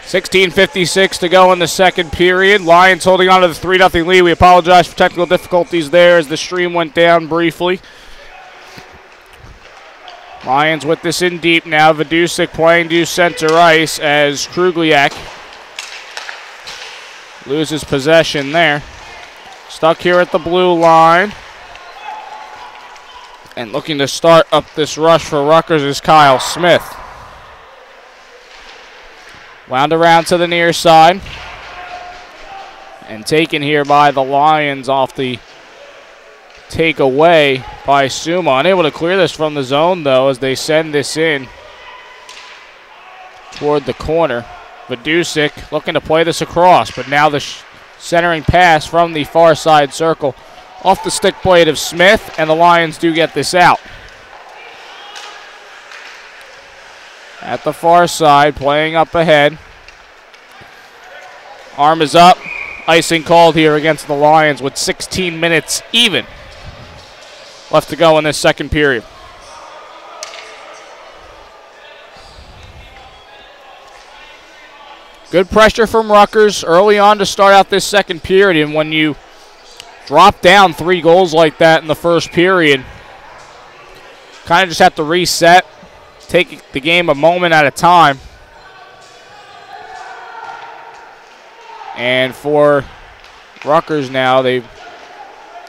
16:56 to go in the second period. Lions holding on to the 3-0 lead. We apologize for technical difficulties there as the stream went down briefly. Lions with this in deep now. Vidusik playing to center ice as Krugliak loses possession there. Stuck here at the blue line. And looking to start up this rush for Rutgers is Kyle Smith. Wound around to the near side. And taken here by the Lions off the takeaway by Suma. Unable to clear this from the zone, though, as they send this in toward the corner. Vidusik looking to play this across, but now the centering pass from the far side circle off the stick blade of Smith, and the Lions do get this out. At the far side, playing up ahead. Arm is up. Icing called here against the Lions with 16 minutes even left to go in this second period. Good pressure from Rutgers early on to start out this second period, and when you drop down 3 goals like that in the first period, kind of just have to reset, take the game a moment at a time. And for Rutgers now, they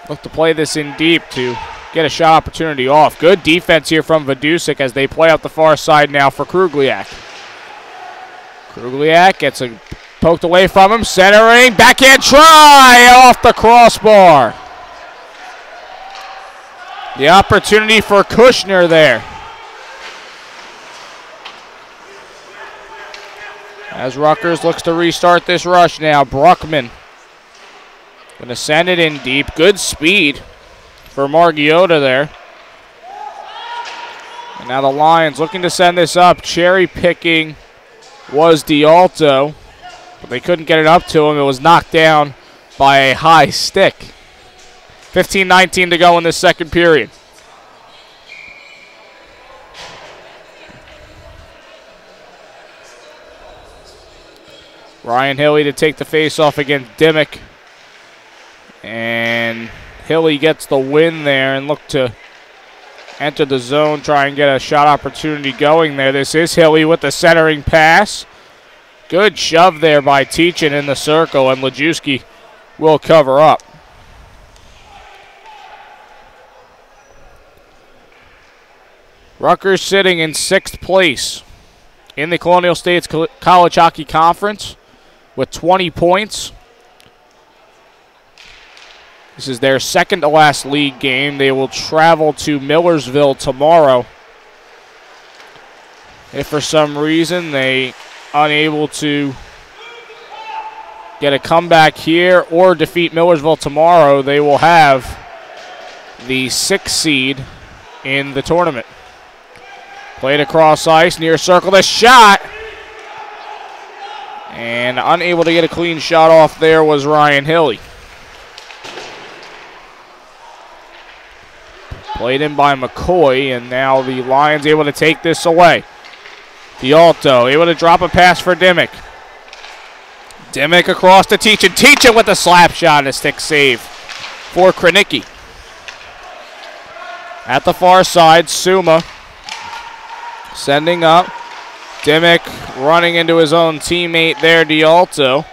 look to play this in deep to get a shot opportunity off. Good defense here from Vidusik as they play out the far side now for Krugliak. Krugliak gets a poked away from him, centering, backhand try off the crossbar. The opportunity for Kushner there. As Rutgers looks to restart this rush now, Bruckman going to send it in deep. Good speed for Margiotta there. And now the Lions looking to send this up. Cherry picking was D'Alto, but they couldn't get it up to him. It was knocked down by a high stick. 15:19 to go in this second period. Ryan Hilly to take the face-off against Dimmick. And Hilly gets the win there and look to enter the zone, try and get a shot opportunity going there. This is Hilly with the centering pass. Good shove there by Teachin in the circle, and Lajewski will cover up. Rutgers sitting in 6th place in the Colonial States College Hockey Conference with 20 points. This is their second to last league game. They will travel to Millersville tomorrow. If for some reason they unable to get a comeback here or defeat Millersville tomorrow, they will have the 6th seed in the tournament. Played across ice, near circle, the shot. And unable to get a clean shot off there was Ryan Hilly. Played in by McCoy, and now the Lions able to take this away. D'Alto able to drop a pass for Dimmick. Dimmick across to Teachin. Teachin with a slap shot and a stick save for Krenicki. At the far side, Suma sending up. Dimmick running into his own teammate there, D'Alto.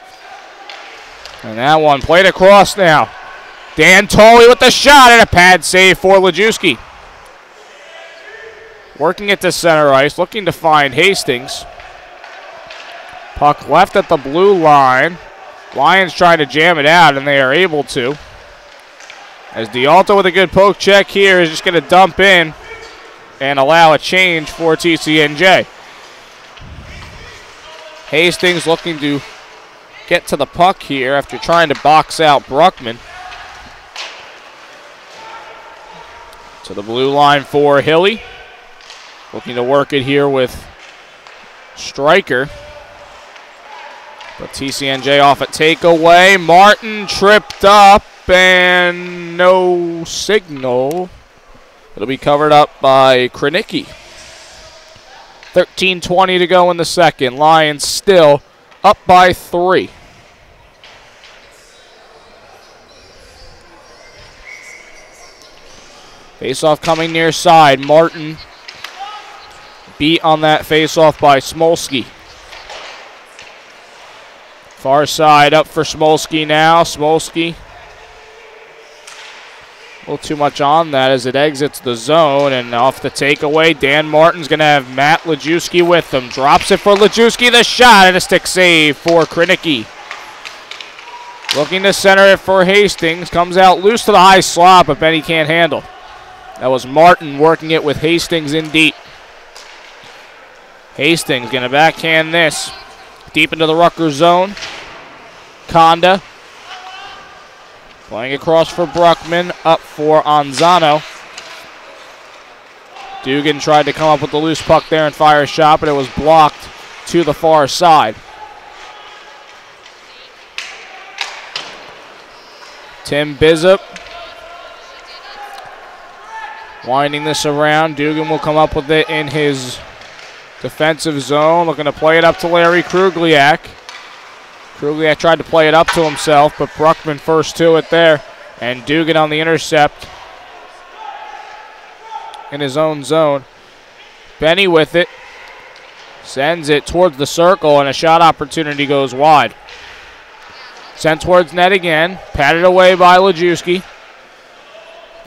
And that one played across now. Dan Tolley with the shot and a pad save for Lajewski. Working it to center ice, looking to find Hastings. Puck left at the blue line. Lions trying to jam it out, and they are able to. As D'Alto with a good poke check here is just going to dump in and allow a change for TCNJ. Hastings looking to get to the puck here after trying to box out Bruckman. To the blue line for Hilly. Looking to work it here with Stryker. But TCNJ off at takeaway. Martin tripped up and no signal. It'll be covered up by Krenicki. 13:20 to go in the second. Lions still up by 3. Face-off coming near side. Martin beat on that face-off by Smolsky. Far side up for Smolsky now. Smolsky. A little too much on that as it exits the zone, and off the takeaway, Dan Martin's going to have Matt Lajewski with him. Drops it for Lajewski, the shot, and a stick save for Krenicki. Looking to center it for Hastings. Comes out loose to the high slot, but Benny can't handle. That was Martin working it with Hastings in deep. Hastings going to backhand this. Deep into the Rutgers zone. Conda. Playing across for Bruckman, up for Anzano. Dugan tried to come up with the loose puck there and fire a shot, but it was blocked to the far side. Tim Bizup winding this around. Dugan will come up with it in his defensive zone, looking to play it up to Larry Krugliak. Krugliak tried to play it up to himself, but Bruckman first to it there. And Dugan on the intercept in his own zone. Benny with it. Sends it towards the circle, and a shot opportunity goes wide. Sent towards net again. Patted away by Lajewski.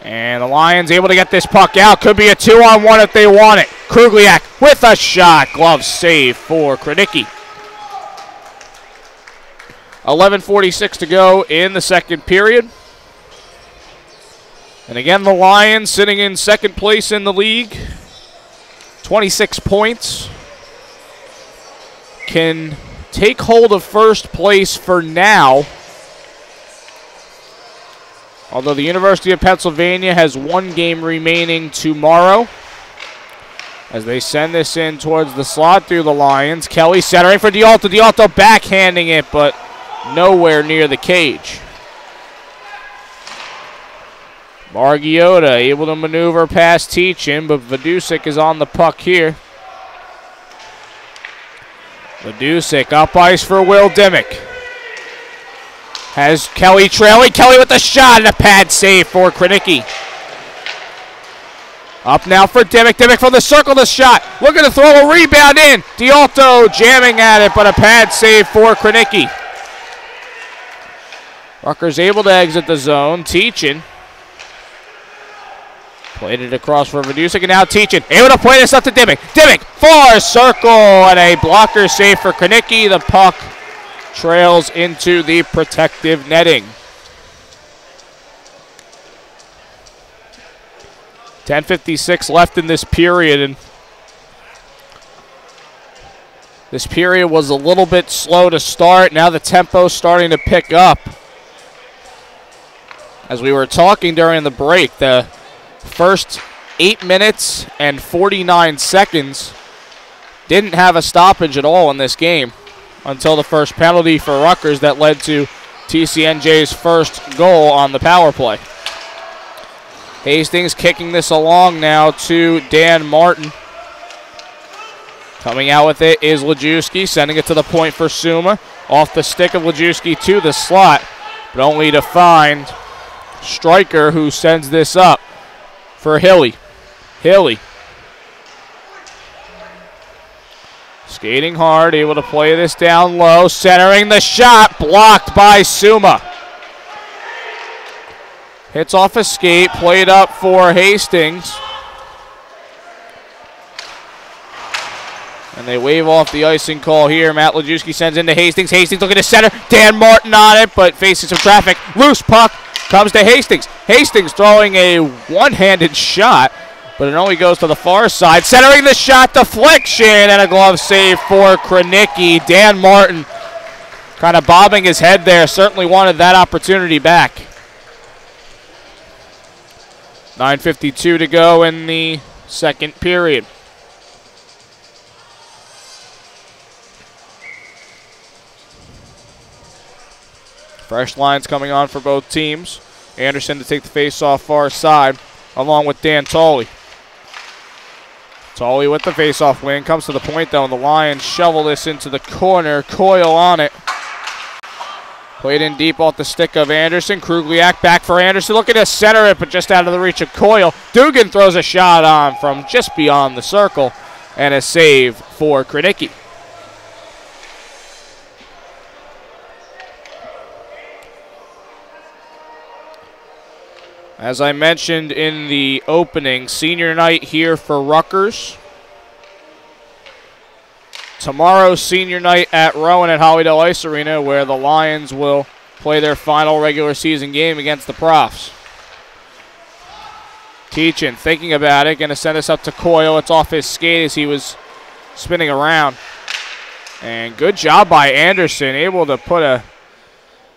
And the Lions able to get this puck out. Could be a 2-on-1 if they want it. Krugliak with a shot. Glove save for Krenicki. 11:46 to go in the second period. And again, the Lions sitting in second place in the league. 26 points. Can take hold of first place for now. Although the University of Pennsylvania has one game remaining tomorrow. As they send this in towards the slot through the Lions. Kelly centering for Dialto. Dialto backhanding it, but nowhere near the cage. Margiotta able to maneuver past Teachin, but Vidusik is on the puck here. Vidusik up ice for Will Dimmick. Has Kelly trailing. Kelly with the shot and a pad save for Krenicki. Up now for Dimmick. Dimmick from the circle, the shot. Looking to throw a rebound in. Dialto jamming at it, but a pad save for Krenicki. Rutgers able to exit the zone. Teachin. Played it across for Vidusik, and now Teachin able to play this up to Dimmick. Dimmick, far circle, and a blocker save for Krenicki. The puck trails into the protective netting. 10:56 left in this period, and this period was a little bit slow to start. Now the tempo's starting to pick up. As we were talking during the break, the first 8 minutes and 49 seconds didn't have a stoppage at all in this game until the first penalty for Rutgers that led to TCNJ's first goal on the power play. Hastings kicking this along now to Dan Martin. Coming out with it is Lajewski, sending it to the point for Suma. Off the stick of Lajewski to the slot, but only to find Stryker, who sends this up for Hilly. Hilly skating hard, able to play this down low, centering the shot, blocked by Suma. Hits off a skate, played up for Hastings. And they wave off the icing call here. Matt Lajewski sends into Hastings. Hastings looking to center. Dan Martin on it, but facing some traffic. Loose puck comes to Hastings. Hastings throwing a one-handed shot, but it only goes to the far side. Centering the shot, deflection, and a glove save for Krenicki. Dan Martin kind of bobbing his head there. Certainly wanted that opportunity back. 9:52 to go in the second period. Fresh lines coming on for both teams. Anderson to take the face-off far side, along with Dan Tolley. Tully with the faceoff win. Comes to the point, though, and the Lions shovel this into the corner. Coyle on it. Played in deep off the stick of Anderson. Krugliak back for Anderson. Looking to center it, but just out of the reach of Coyle. Dugan throws a shot on from just beyond the circle. And a save for Krenicki. As I mentioned in the opening, senior night here for Rutgers. Tomorrow, senior night at Rowan at Hollydale Ice Arena, where the Lions will play their final regular season game against the Profs. Teachin thinking about it, going to send this up to Coyle. It's off his skate as he was spinning around. And good job by Anderson, able to put a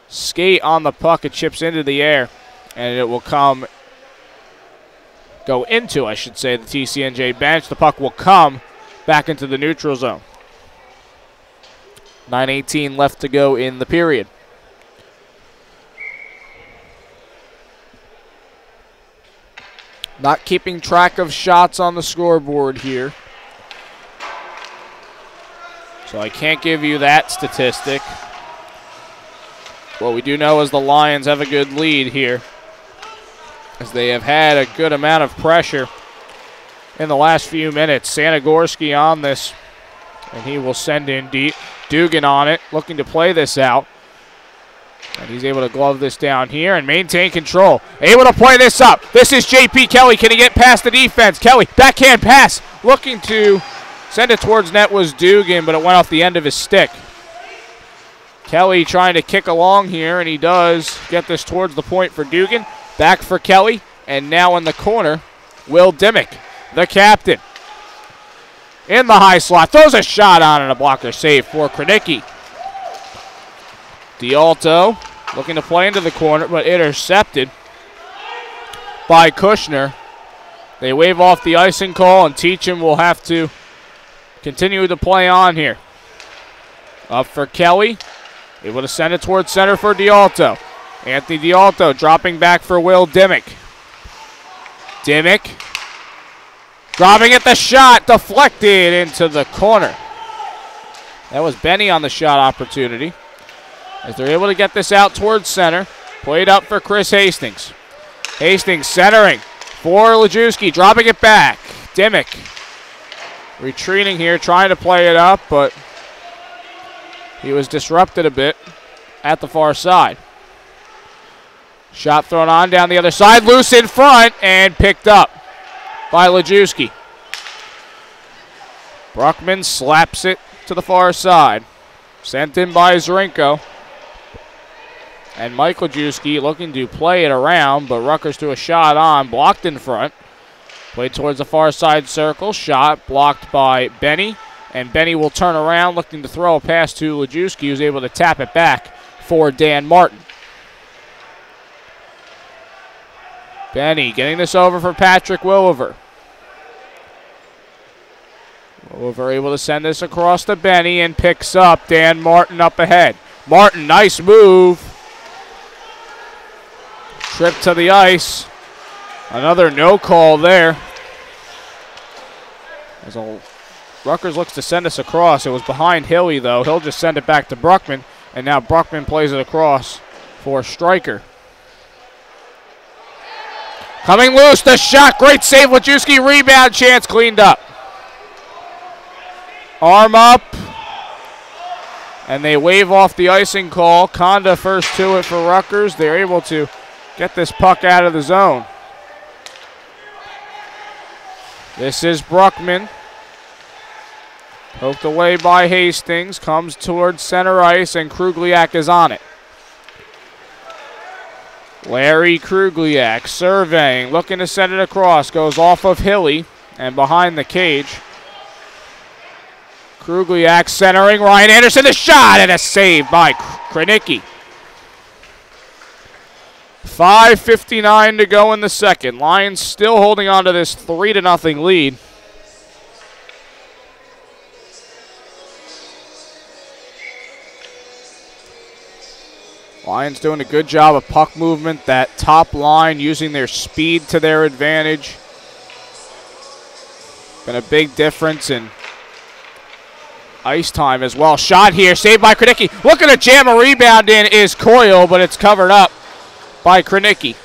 skate on the puck. It chips into the air. And it will go into, I should say, the TCNJ bench. The puck will come back into the neutral zone. 9:18 left to go in the period. Not keeping track of shots on the scoreboard here, so I can't give you that statistic. What we do know is the Lions have a good lead here, as they have had a good amount of pressure in the last few minutes. Sanagorski on this, and he will send in deep. Dugan on it, looking to play this out. And he's able to glove this down here and maintain control. Able to play this up. This is J.P. Kelly. Can he get past the defense? Kelly, backhand pass. Looking to send it towards net was Dugan, but it went off the end of his stick. Kelly trying to kick along here, and he does get this towards the point for Dugan. Back for Kelly, and now in the corner, Will Dimmick, the captain. In the high slot, throws a shot on and a blocker save for Krenicki. D'Alto looking to play into the corner, but intercepted by Kushner. They wave off the icing call, and Teachin will have to continue to play on here. Up for Kelly, able to send it towards center for D'Alto. Anthony D'Alto dropping back for Will Dimmick. Dimmick dropping at the shot, deflected into the corner. That was Benny on the shot opportunity, as they're able to get this out towards center. Played up for Chris Hastings. Hastings centering for Lajewski, dropping it back. Dimmick retreating here, trying to play it up, but he was disrupted a bit at the far side. Shot thrown on down the other side, loose in front, and picked up by Lajewski. Bruckman slaps it to the far side. Sent in by Zrinko. And Mike Lajewski looking to play it around, but Rutgers threw a shot on, blocked in front. Played towards the far side circle. Shot blocked by Benny. And Benny will turn around, looking to throw a pass to Lajewski, who's able to tap it back for Dan Martin. Benny getting this over for Patrick Williver. Williver able to send this across to Benny and picks up Dan Martin up ahead. Martin, nice move. Trip to the ice. Another no call there. As Rutgers looks to send us across. It was behind Hilly, though. He'll just send it back to Bruckman, and now Bruckman plays it across for Stryker. Coming loose, the shot, great save, Lajewski, rebound chance cleaned up. Arm up, and they wave off the icing call. Conda first to it for Rutgers. They're able to get this puck out of the zone. This is Bruckman. Poked away by Hastings, comes towards center ice, and Krugliak is on it. Larry Krugliak surveying, looking to send it across, goes off of Hilly and behind the cage. Krugliak centering, Ryan Anderson, the shot, and a save by Krenicki. 5:59 to go in the second. Lions still holding on to this 3-0 lead. Lions doing a good job of puck movement, that top line using their speed to their advantage. Been a big difference in ice time as well. Shot here, saved by Kranicki. Looking to jam a rebound in is Coyle, but it's covered up by Kranicki.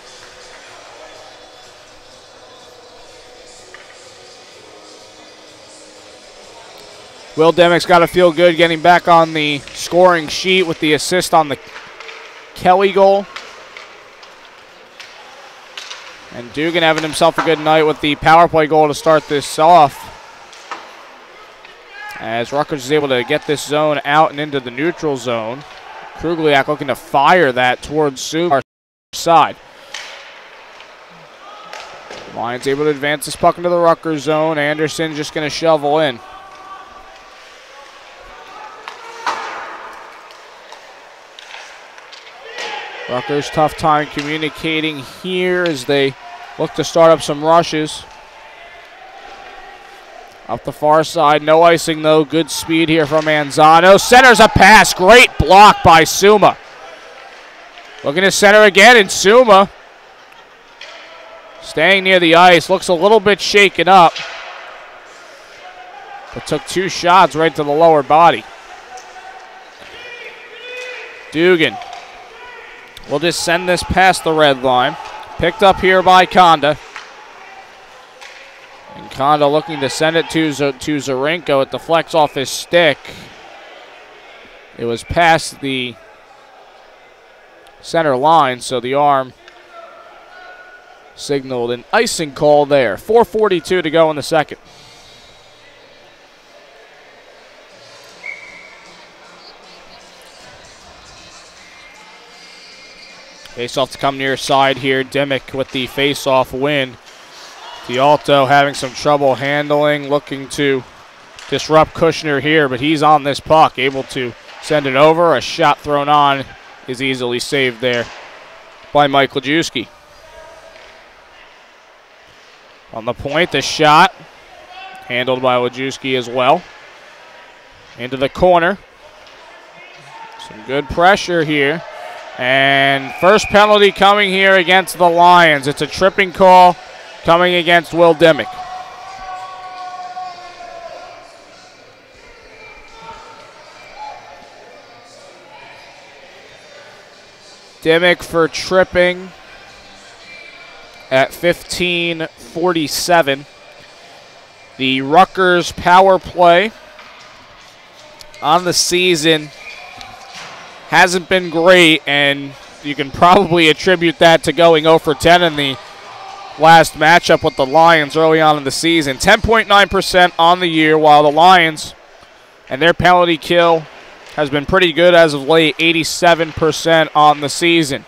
Will Demick's got to feel good getting back on the scoring sheet with the assist on the Kelly goal. And Dugan having himself a good night with the power play goal to start this off. As Rutgers is able to get this zone out and into the neutral zone. Krugliak looking to fire that towards Sumar's side. Lions able to advance this puck into the Rutgers zone. Anderson just going to shovel in. Rutgers tough time communicating here as they look to start up some rushes. Up the far side, no icing though. Good speed here from Manzano. Centers a pass, great block by Suma. Looking to center again, and Suma staying near the ice. Looks a little bit shaken up, but took two shots right to the lower body. Dugan will just send this past the red line. Picked up here by Konda. And Konda looking to send it to Zarenko. It deflects off his stick. It was past the center line, so the arm signaled an icing call there. 4:42 to go in the second. Face-off to come near side here. Dimick with the face-off win. D'Alto having some trouble handling, looking to disrupt Kushner here, but he's on this puck, able to send it over. A shot thrown on is easily saved there by Mike Lajewski. On the point, the shot handled by Lajewski as well. Into the corner. Some good pressure here. And first penalty coming here against the Lions. It's a tripping call coming against Will Dimick. Dimick for tripping at 15:47. The Rutgers power play on the season hasn't been great, and you can probably attribute that to going 0 for 10 in the last matchup with the Lions early on in the season. 10.9% on the year, while the Lions and their penalty kill has been pretty good as of late, 87% on the season.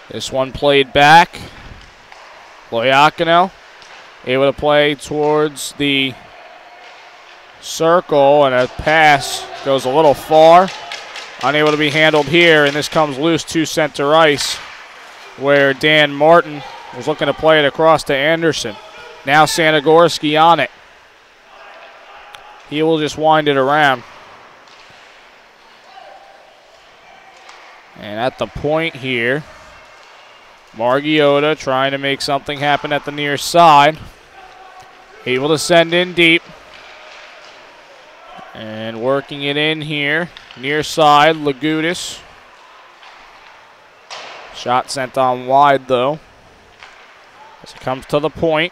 This one played back. Loiacono able to play towards the circle, and a pass goes a little far. Unable to be handled here, and this comes loose to center ice, where Dan Martin was looking to play it across to Anderson. Now Sanagorski on it. He will just wind it around. And at the point here, Margiotta trying to make something happen at the near side. Able to send in deep. And working it in here, near side, Lagudis. Shot sent on wide, though. As it comes to the point.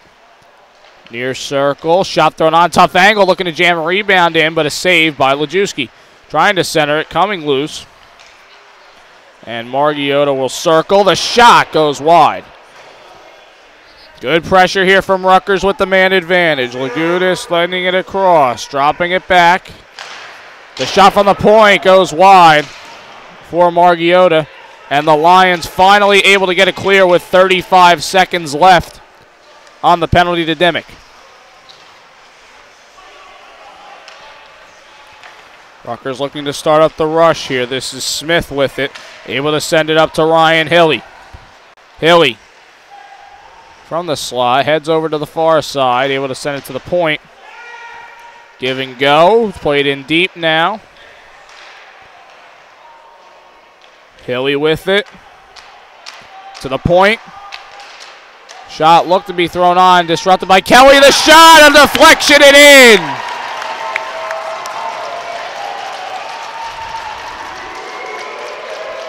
Near circle, shot thrown on, tough angle, looking to jam a rebound in, but a save by Lajewski. Trying to center it, coming loose. And Margiotta will circle. The shot goes wide. Good pressure here from Rutgers with the man advantage. Lagudis letting it across, dropping it back. The shot from the point goes wide for Margiotta. And the Lions finally able to get it clear with 35 seconds left on the penalty to Dimick. Rutgers looking to start up the rush here. This is Smith with it. Able to send it up to Ryan Hilly. Hilly from the slot, heads over to the far side, able to send it to the point. Give and go, played in deep now. Hilly with it, to the point. Shot looked to be thrown on, disrupted by Kelly. The shot, a deflection and in.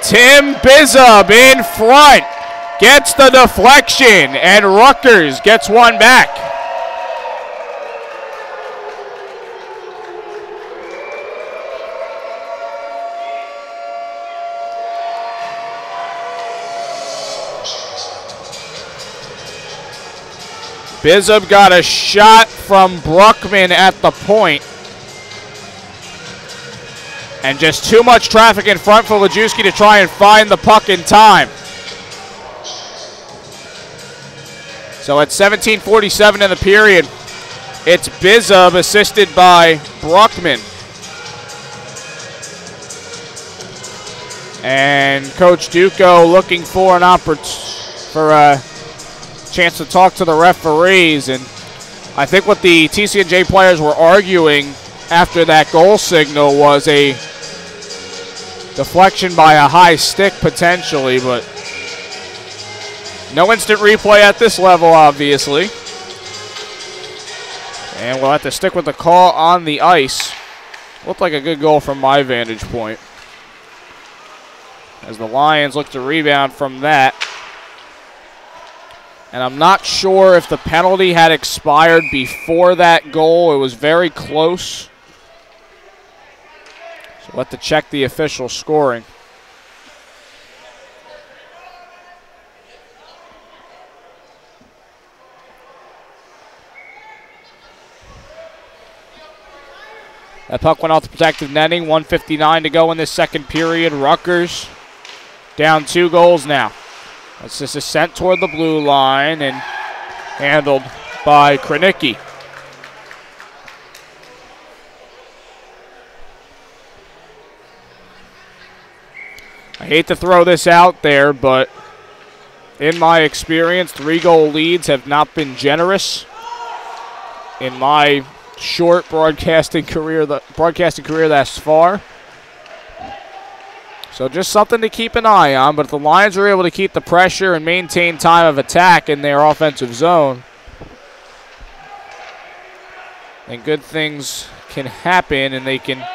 Tim Bizub in front, gets the deflection, and Rutgers gets one back. Bizub got a shot from Bruckman at the point. And just too much traffic in front for Lejewski to try and find the puck in time. So at 17:47 in the period, it's Bizub assisted by Bruckman. And Coach Duco looking for a chance to talk to the referees. And I think what the TCNJ players were arguing after that goal signal was a deflection by a high stick potentially, but no instant replay at this level, obviously. And we'll have to stick with the call on the ice. Looked like a good goal from my vantage point, as the Lions look to rebound from that. And I'm not sure if the penalty had expired before that goal. It was very close. So we'll have to check the official scoring. That puck went off the protective netting. 1:59 to go in this second period. Rutgers down 2 goals now. It's just a sent toward the blue line and handled by Kranicki. I hate to throw this out there, but in my experience, 3-goal leads have not been generous in my short broadcasting career thus far. So just something to keep an eye on. But if the Lions are able to keep the pressure and maintain time of attack in their offensive zone, then good things can happen and they can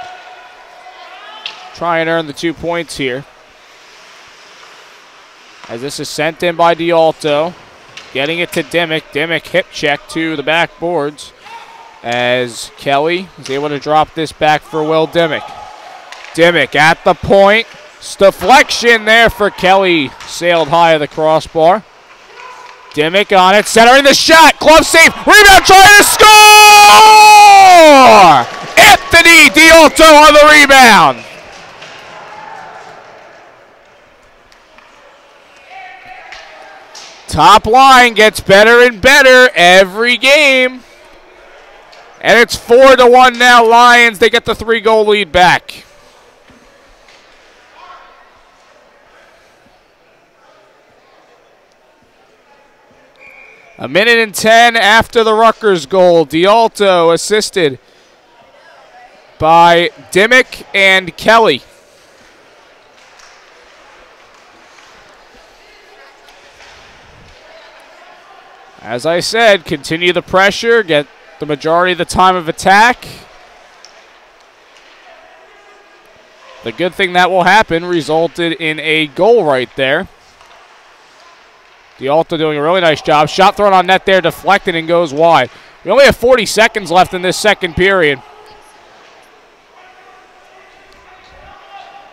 try and earn the 2 points here. As this is sent in by D'Alto, getting it to Dimmick. Dimmick hip check to the backboards as Kelly is able to drop this back for Will Dimmick. Dimmick at the point. Deflection there for Kelly. Sailed high of the crossbar. Dimmick on it, centering the shot. Glove save. Rebound, trying to score! Anthony D'Alto on the rebound. Top line gets better and better every game. And it's 4-1 now, Lions. They get the 3-goal lead back. A minute and 10 after the Rutgers goal. D'Alto assisted by Dimmick and Kelly. As I said, continue the pressure, get the majority of the time of attack. The good thing that will happen resulted in a goal right there. D'Alto doing a really nice job. Shot thrown on net there, deflected and goes wide. We only have 40 seconds left in this second period.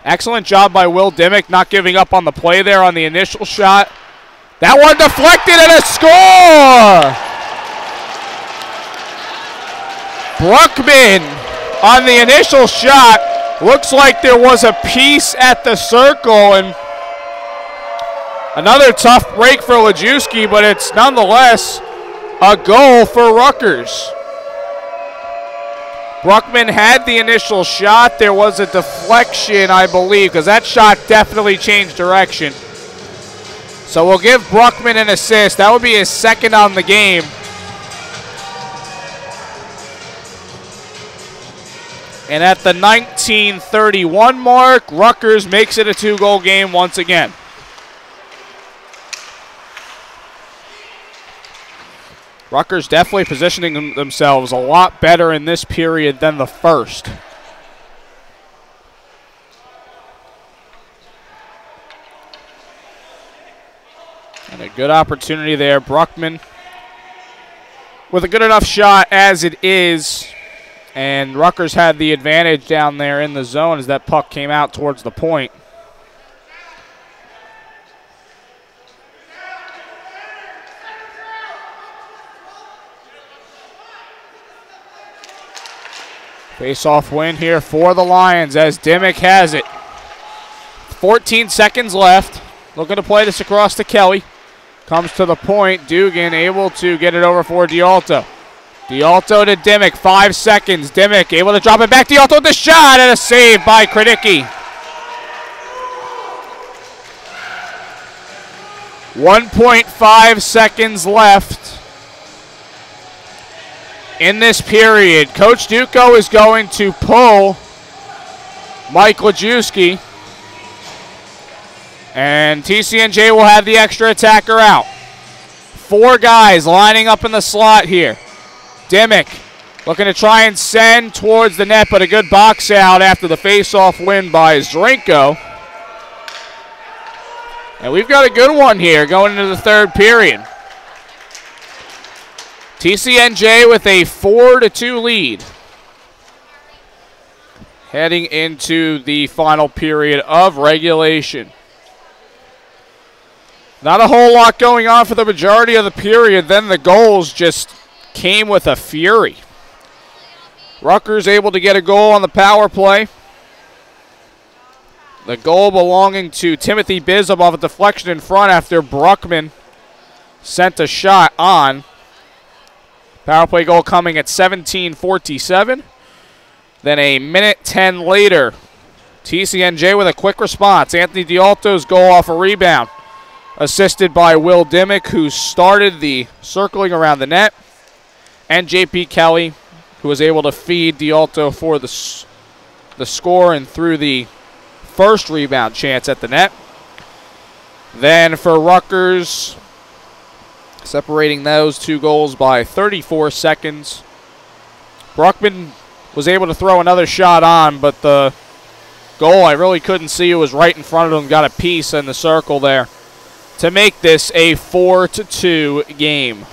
Excellent job by Will Dimmick, not giving up on the play there on the initial shot. That one deflected and a score! Bruckman on the initial shot. Looks like there was a piece at the circle, and another tough break for Lejewski, but it's nonetheless a goal for Rutgers. Bruckman had the initial shot. There was a deflection, I believe, because that shot definitely changed direction. So we'll give Bruckman an assist. That would be his second on the game. And at the 19:31 mark, Rutgers makes it a 2-goal game once again. Rutgers definitely positioning themselves a lot better in this period than the first. And a good opportunity there. Bruckman with a good enough shot as it is. And Rutgers had the advantage down there in the zone as that puck came out towards the point. Face-off win here for the Lions as Dimmick has it. 14 seconds left. Looking to play this across to Kelly. Comes to the point. Dugan able to get it over for Dialto. Dialto to Dimmick. 5 seconds. Dimmick able to drop it back. Dialto with the shot and a save by Kradicki. 1.5 seconds left in this period. Coach Duco is going to pull Mike Lajewski. And TCNJ will have the extra attacker out. 4 guys lining up in the slot here. Dimmick looking to try and send towards the net, but a good box out after the face-off win by Zrinko. And we've got a good one here going into the third period. TCNJ with a 4-2 lead. Heading into the final period of regulation. Not a whole lot going on for the majority of the period. Then the goals just came with a fury. Rutgers able to get a goal on the power play. The goal belonging to Timothy Bizzum off a deflection in front after Bruckman sent a shot on. Power play goal coming at 17:47. Then a minute 10 later, TCNJ with a quick response. Anthony Dialto's goal off a rebound. Assisted by Will Dimmick, who started the circling around the net. And J.P. Kelly, who was able to feed Dialto for the score and through the first rebound chance at the net. Then for Rutgers, separating those 2 goals by 34 seconds. Bruckman was able to throw another shot on, but the goal I really couldn't see. It was right in front of him, got a piece in the circle there to make this a 4-2 game.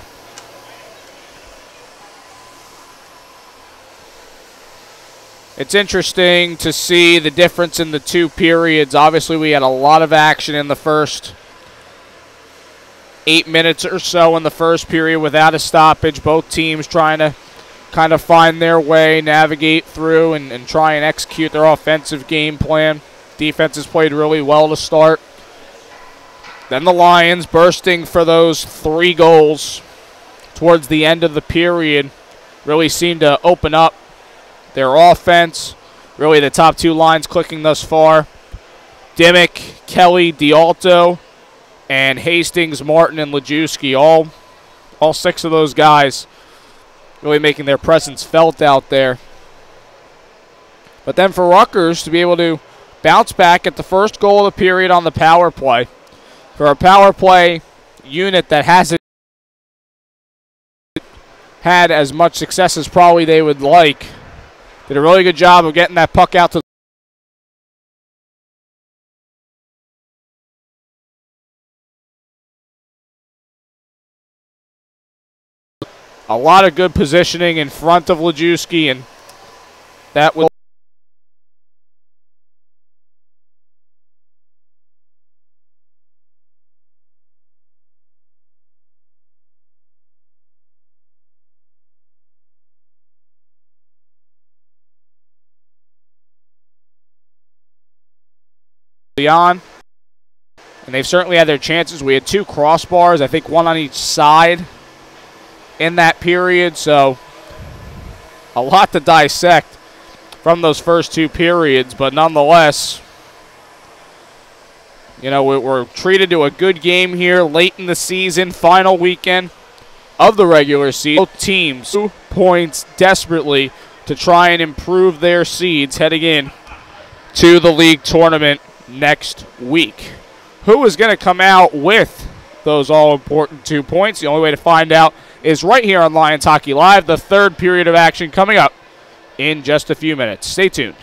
It's interesting to see the difference in the 2 periods. Obviously, we had a lot of action in the first 8 minutes or so in the first period without a stoppage. Both teams trying to kind of find their way, navigate through, and try and execute their offensive game plan. Defense has played really well to start. Then the Lions bursting for those 3 goals towards the end of the period really seemed to open up their offense. Really the top 2 lines clicking thus far. Dimmick, Kelly, Dialto, and Hastings, Martin, and Lajewski. All 6 of those guys really making their presence felt out there. But then for Rutgers to be able to bounce back at the first goal of the period on the power play. For a power play unit that hasn't had as much success as probably they would like, did a really good job of getting that puck out to a lot of good positioning in front of Lajewski, and that will on. And they've certainly had their chances. We had 2 crossbars, I think 1 on each side in that period, so a lot to dissect from those first 2 periods, but nonetheless, you know, we're treated to a good game here late in the season, final weekend of the regular season. Both teams 2 points desperately to try and improve their seeds heading in to the league tournament next week. Who is going to come out with those all-important 2 points. The only way to find out is right here on Lions Hockey Live. The third period of action coming up in just a few minutes. Stay tuned.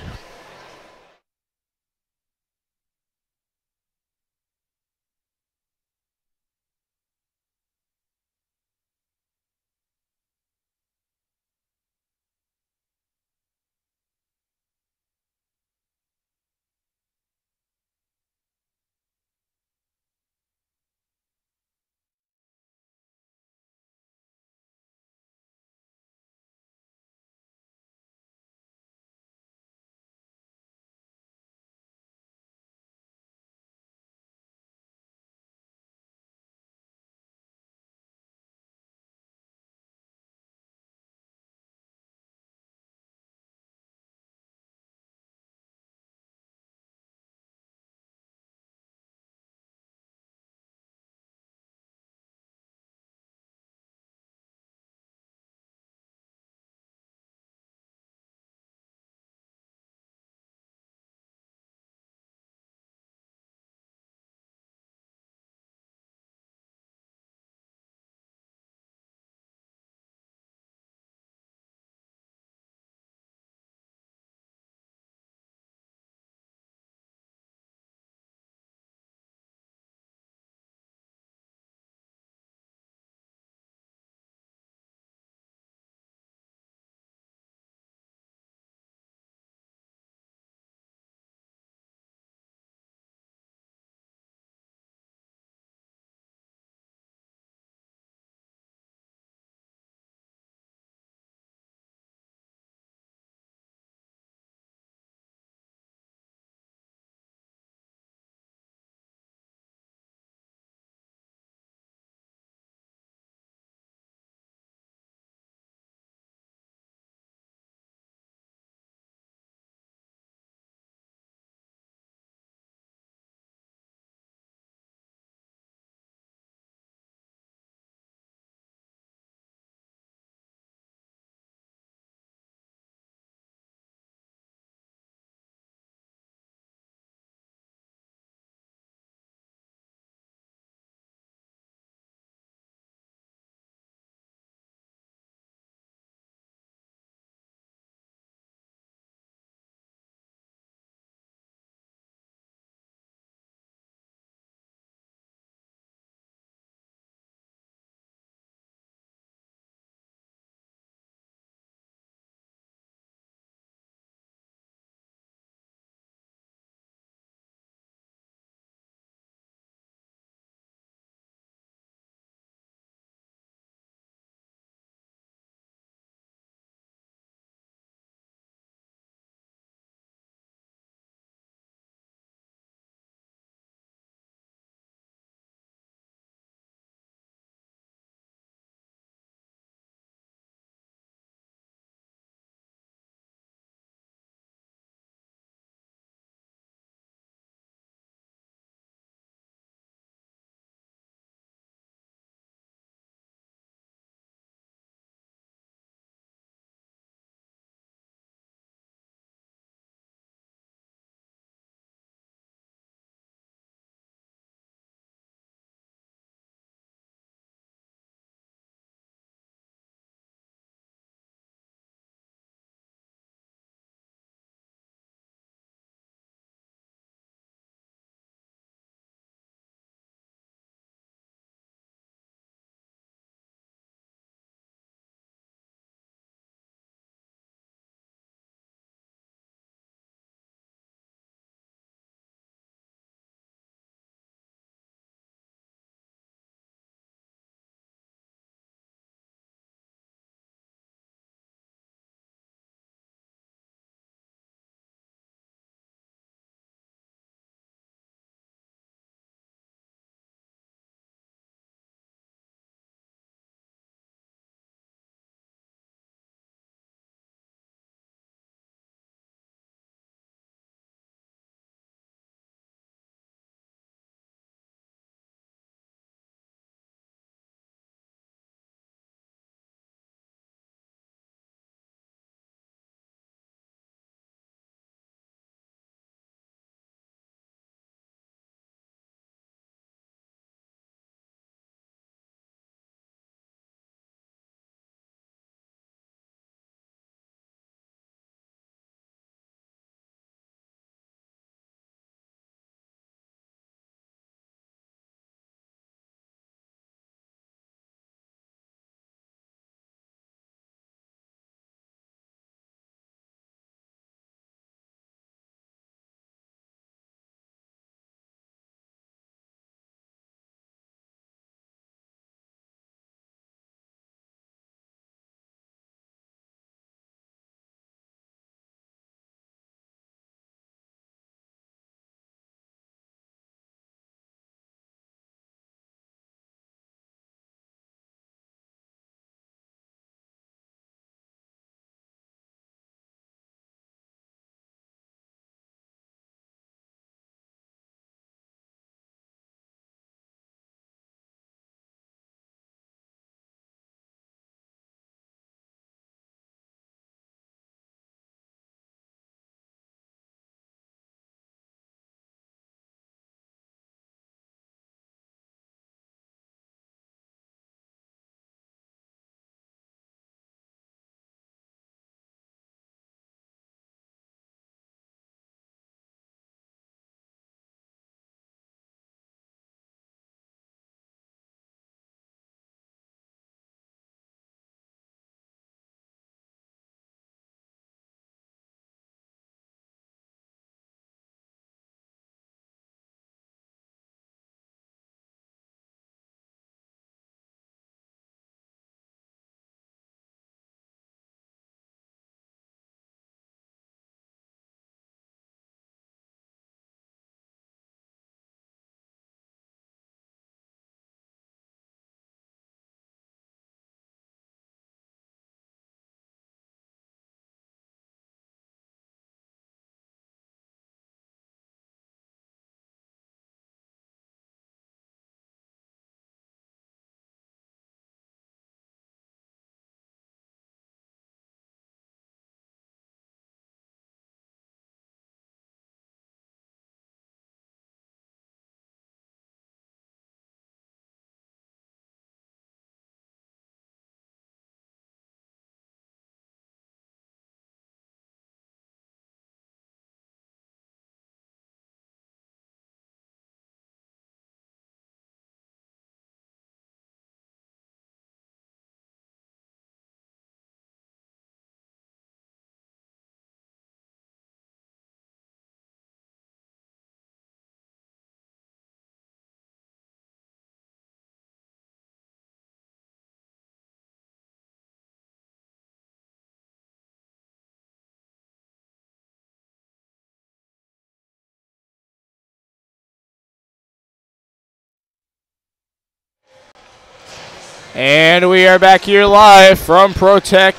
And we are back here live from ProTech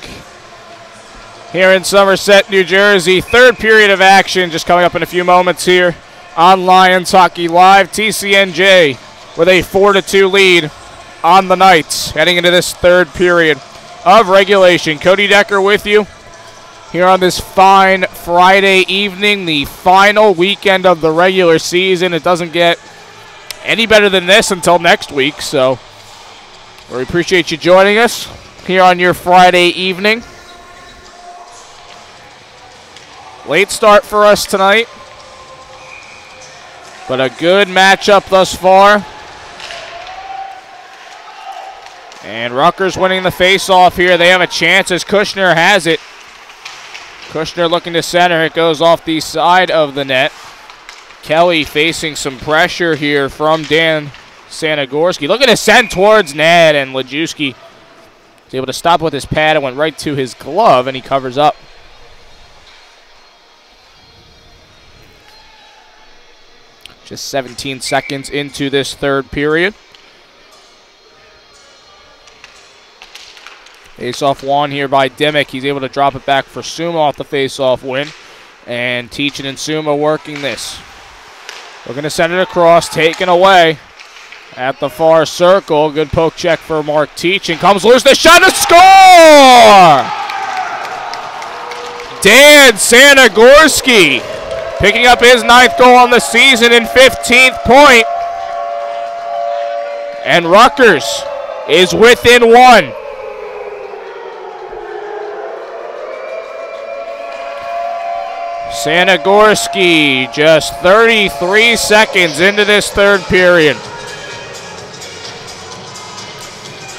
here in Somerset, New Jersey. Third period of action just coming up in a few moments here on Lions Hockey Live. TCNJ with a 4-2 lead on the Knights heading into this third period of regulation. Cody Decker with you here on this fine Friday evening, the final weekend of the regular season. It doesn't get any better than this until next week, so we appreciate you joining us here on your Friday evening. Late start for us tonight, but a good matchup thus far. And Rutgers winning the face-off here. They have a chance as Kushner has it. Kushner looking to center. It goes off the side of the net. Kelly facing some pressure here from Dan Sanagorski. Looking to send towards net, and Lajewski was able to stop with his pad and went right to his glove, and he covers up. Just 17 seconds into this third period. Face-off won here by Dimmick. He's able to drop it back for Suma off the face-off win. And Teachin and Suma working this. Looking to send it across, taken away at the far circle. Good poke check for Mark Teachin. Comes loose, the shot to score! Dan Sanagorski picking up his 9th goal on the season and 15th point. And Rutgers is within one. Sanagorski just 33 seconds into this third period.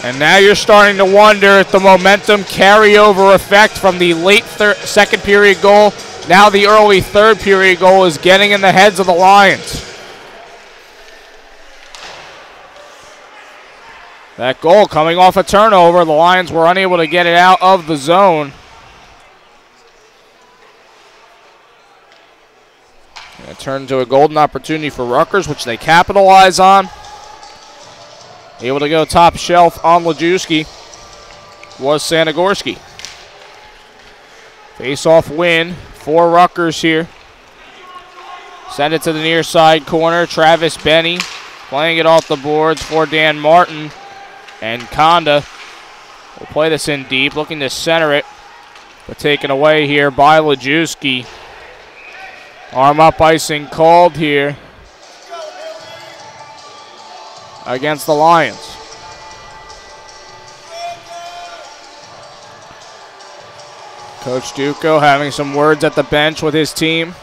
And now you're starting to wonder if the momentum carryover effect from the late second period goal, now the early third period goal, is getting in the heads of the Lions. That goal coming off a turnover. The Lions were unable to get it out of the zone. It turned into a golden opportunity for Rutgers, which they capitalize on. Able to go top shelf on Lajewski was Sanagorski. Face-off win for Rutgers here. Send it to the near side corner. Travis Benny playing it off the boards for Dan Martin. And Conda will play this in deep, looking to center it, but taken away here by Lajewski. Arm up icing called here against the Lions. Coach Duco having some words at the bench with his team,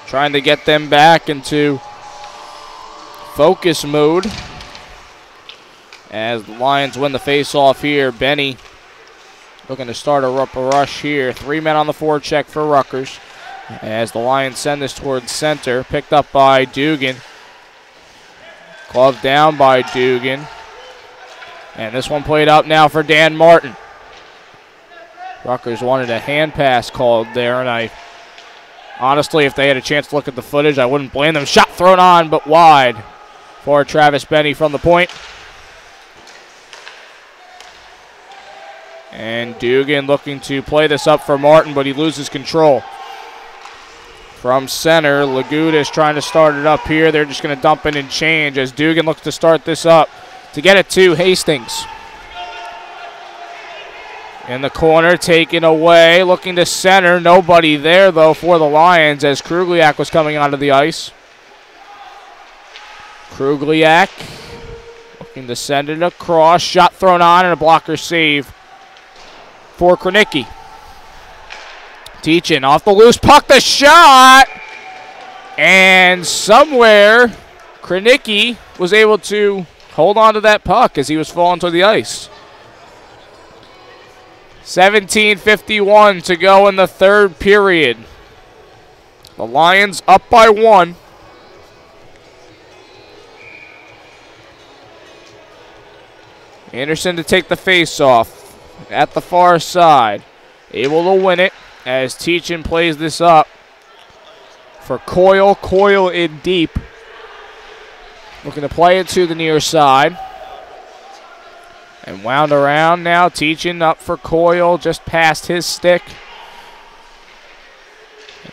trying to get them back into focus mode as the Lions win the face-off here. Benny looking to start a rush here. 3 men on the forecheck for Rutgers as the Lions send this towards center. Picked up by Dugan. Gloved down by Dugan. And this one played out now for Dan Martin. Rutgers wanted a hand pass called there, and honestly, if they had a chance to look at the footage, I wouldn't blame them. Shot thrown on, but wide for Travis Benny from the point. And Dugan looking to play this up for Martin, but he loses control. From center, Lagudas trying to start it up here. They're just going to dump in and change as Dugan looks to start this up to get it to Hastings. In the corner, taken away, looking to center. Nobody there, though, for the Lions as Krugliak was coming onto the ice. Krugliak looking to send it across. Shot thrown on and a blocker save for Kranicki. Teachin off the loose puck, the shot! And somewhere, Kranicki was able to hold on to that puck as he was falling to the ice. 17:51 to go in the third period. The Lions up by 1. Anderson to take the face-off at the far side. Able to win it as Teachin plays this up for Coyle. Coyle in deep. Looking to play it to the near side. And wound around now, Teachin up for Coyle, just past his stick.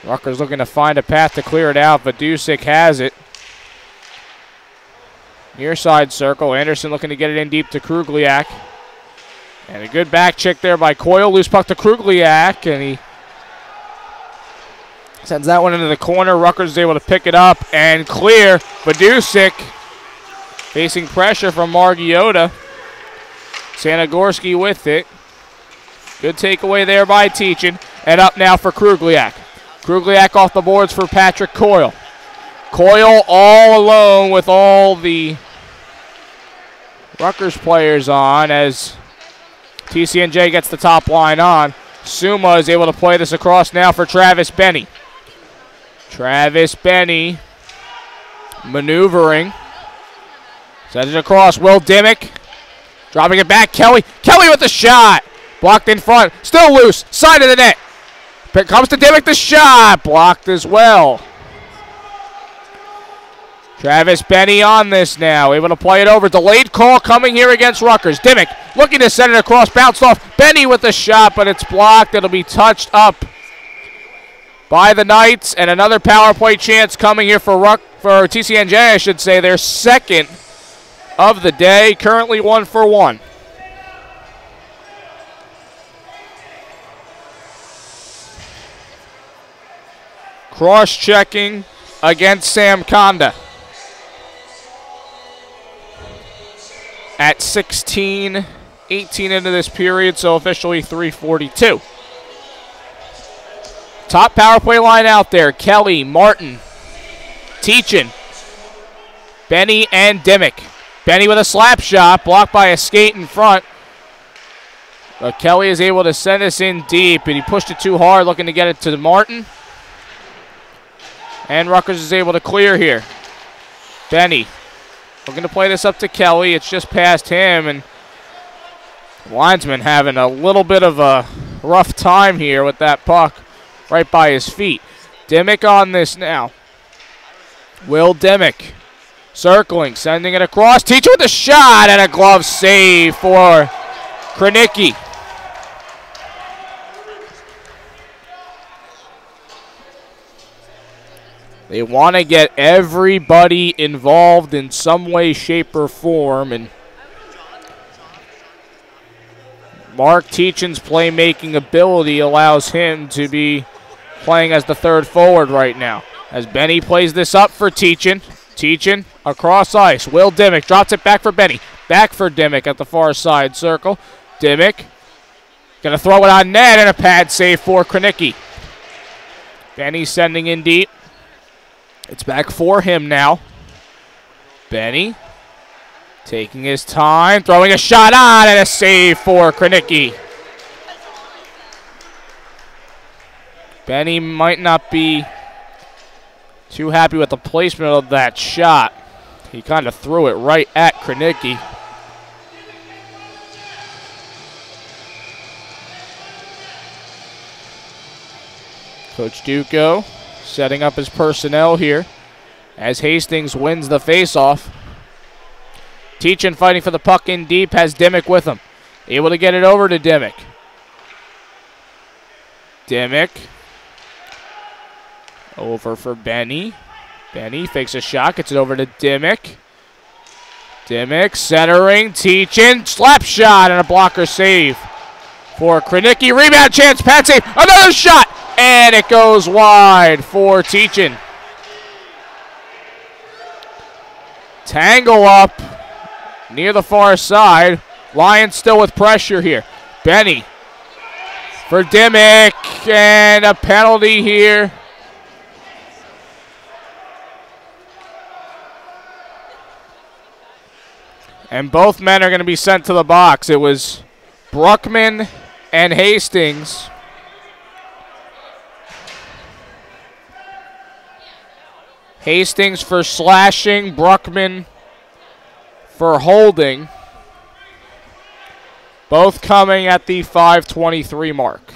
Rutgers looking to find a path to clear it out, but Dusick has it. Near side circle, Anderson looking to get it in deep to Krugliak. And a good back check there by Coyle, loose puck to Krugliak, and he sends that one into the corner. Rutgers is able to pick it up and clear. Dusick facing pressure from Margiotta. Sanagorski with it. Good takeaway there by Teachin. And up now for Krugliak. Krugliak off the boards for Patrick Coyle. Coyle all alone with all the Rutgers players on as TCNJ gets the top line on. Suma is able to play this across now for Travis Benny. Travis Benny maneuvering. Sends it across. Will Dimmick dropping it back. Kelly with the shot. Blocked in front. Still loose. Side of the net. Comes to Dimmick. The shot. Blocked as well. Travis Benny on this now. Able to play it over. Delayed call coming here against Rutgers. Dimmick looking to send it across. Bounced off. Benny with the shot, but it's blocked. It'll be touched up by the Knights. And another power play chance coming here for TCNJ, I should say. Their second of the day. Currently 1 for 1. Cross-checking against Sam Conda. At 16-18 into this period, so officially 3:42. Top power play line out there. Kelly, Martin, Teachin, Benny, and Dimmick. Benny with a slap shot, blocked by a skate in front. But Kelly is able to send this in deep, and he pushed it too hard, looking to get it to Martin. And Rutgers is able to clear here. Benny looking to play this up to Kelly. It's just past him, and the linesman having a little bit of a rough time here with that puck right by his feet. Dimmick on this now. Will Dimmick circling, sending it across. Teachin with a shot and a glove save for Krenicki. They want to get everybody involved in some way, shape, or form, and Mark Teachin's playmaking ability allows him to be playing as the third forward right now. As Benny plays this up for Teachin. Teachin across ice. Will Dimmick drops it back for Benny. Back for Dimmick at the far side circle. Dimmick going to throw it on net, and a pad save for Krenicki. Benny sending in deep. It's back for him now. Benny taking his time, throwing a shot on, and a save for Krenicki. Benny might not be too happy with the placement of that shot. He kind of threw it right at Krenicki. Coach Duco setting up his personnel here as Hastings wins the faceoff. Teachin fighting for the puck in deep, has Dimmick with him. Able to get it over to Dimmick. Dimmick over for Benny. Benny fakes a shot, gets it over to Dimmick. Dimmick centering, Teachin, slap shot and a blocker save for Krenicki. Rebound chance, pad save, another shot! And it goes wide for Teachin. Tangle up near the far side. Lions still with pressure here. Benny for Dimmick, and a penalty here. And both men are going to be sent to the box. It was Bruckman and Hastings. Hastings for slashing, Bruckman for holding. Both coming at the 5:23 mark.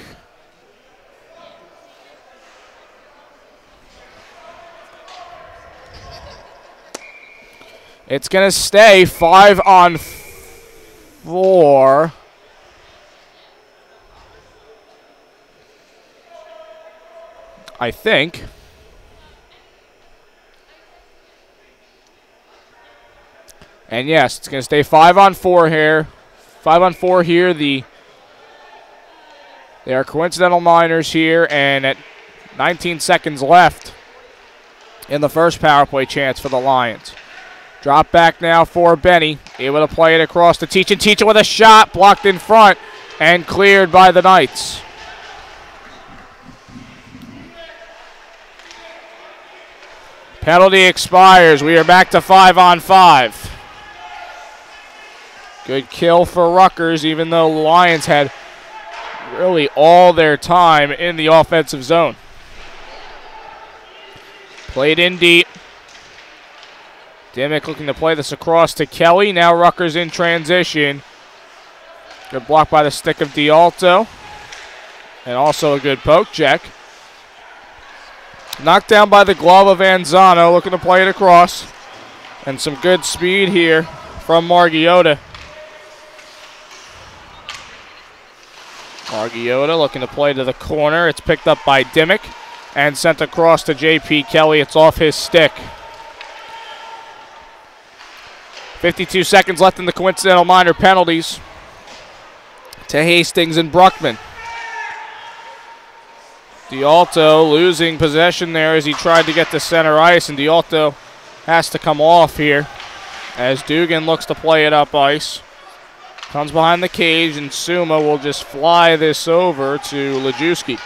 It's going to stay 5-on-4 for I think. And yes, it's going to stay 5-on-4 here. 5-on-4 here. They are coincidental minors here, and at 19 seconds left in the first power play chance for the Lions. Drop back now for Benny. Able to play it across to Teachin. Teachin with a shot, blocked in front, and cleared by the Knights. Penalty expires. We are back to 5-on-5. Good kill for Rutgers, even though the Lions had really all their time in the offensive zone. Played in deep. Dimmick looking to play this across to Kelly. Now Rutgers in transition. Good block by the stick of D'Alto. And also a good poke check. Knocked down by the glove of Anzano, looking to play it across. And some good speed here from Margiotta. Margiotta looking to play to the corner. It's picked up by Dimmick and sent across to J.P. Kelly. It's off his stick. 52 seconds left in the coincidental minor penalties to Hastings and Bruckman. D'Alto losing possession there as he tried to get to center ice, and D'Alto has to come off here as Dugan looks to play it up ice. Comes behind the cage, and Suma will just fly this over to Lajewski.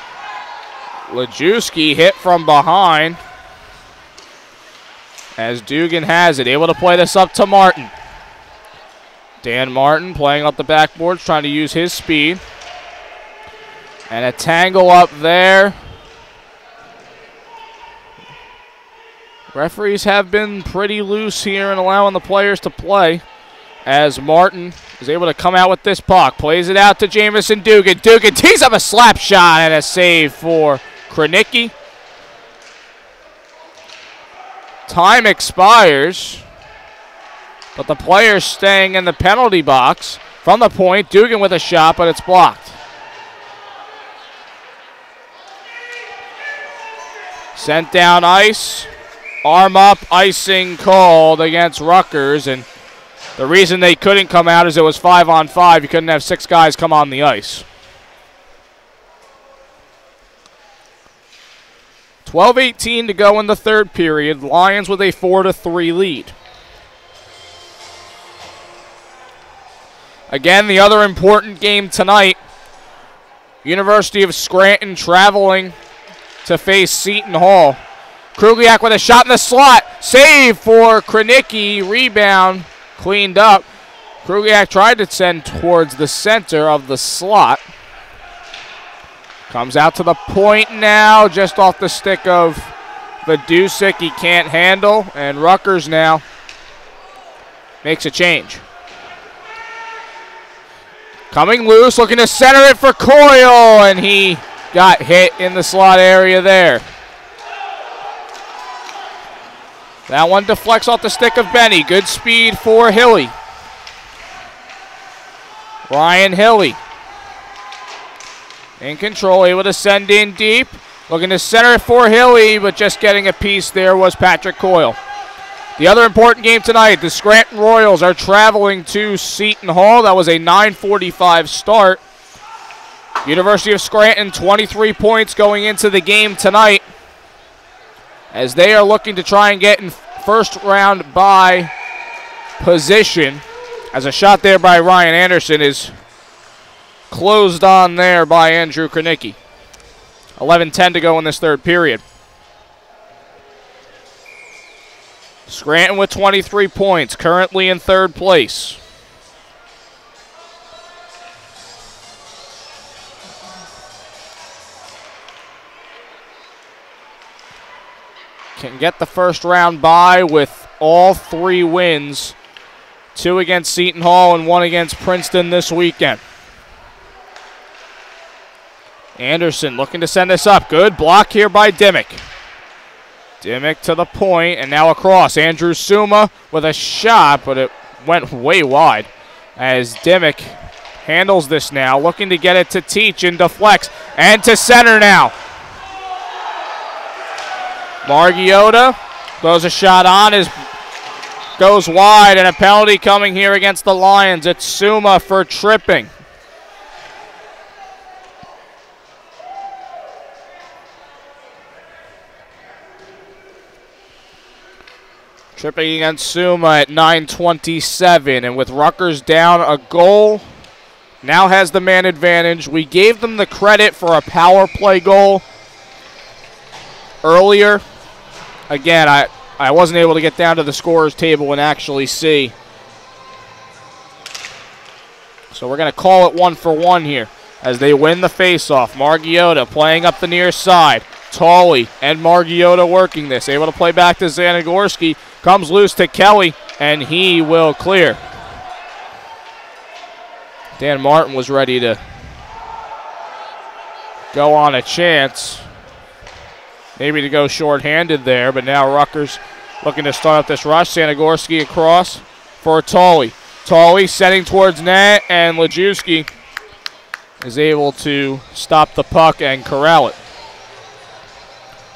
Lajewski hit from behind as Dugan has it. Able to play this up to Martin. Dan Martin playing up the backboards, trying to use his speed. And a tangle up there. Referees have been pretty loose here in allowing the players to play as Martin is able to come out with this puck. Plays it out to Jamison Dugan. Dugan tees up a slap shot and a save for Kranicki. Time expires, but the player's staying in the penalty box. From the point, Dugan with a shot, but it's blocked. Sent down ice. Arm up, icing called against Rutgers, and the reason they couldn't come out is it was 5-on-5. You couldn't have 6 guys come on the ice. 12:18 to go in the third period. Lions with a 4-3 lead. Again, the other important game tonight, University of Scranton traveling to face Seton Hall. Krugliak with a shot in the slot. Save for Kranicki. Rebound cleaned up. Krugliak tried to send towards the center of the slot. Comes out to the point now, just off the stick of Vidusik. He can't handle, and Rutgers now makes a change. Coming loose, looking to center it for Coyle, and he got hit in the slot area there. That one deflects off the stick of Benny. Good speed for Hilly. Ryan Hilly in control, able to send in deep. Looking to center it for Hilly, but just getting a piece there was Patrick Coyle. The other important game tonight, the Scranton Royals are traveling to Seton Hall. That was a 9:45 start. University of Scranton, 23 points going into the game tonight, as they are looking to try and get in first round bye position, as a shot there by Ryan Anderson is closed on there by Andrew Kranicki. 11:10 to go in this third period. Scranton with 23 points, currently in third place. Can get the first round bye with all 3 wins. 2 against Seton Hall and 1 against Princeton this weekend. Anderson looking to send this up. Good block here by Dimmick. Dimmick to the point, and now across. Andrew Suma with a shot, but it went way wide. as Dimmick handles this now, looking to get it to Teach and deflects, and to center now. Margiotta throws a shot on, goes wide, and a penalty coming here against the Lions. It's Suma for tripping. Tripping against Suma at 9:27, and with Rutgers down a goal, now has the man advantage. We gave them the credit for a power play goal earlier. Again, I wasn't able to get down to the scorers table and actually see. So we're going to call it 1-for-1 here as they win the faceoff. Margiotta playing up the near side. Tolley and Margiotta working this. Able to play back to Zanagorski. Comes loose to Kelly, and he will clear. Dan Martin was ready to go on a chance. Maybe to go short-handed there, but now Rutgers looking to start up this rush. Zanagorski across for Tolley. Tolley setting towards net, and Lejewski is able to stop the puck and corral it.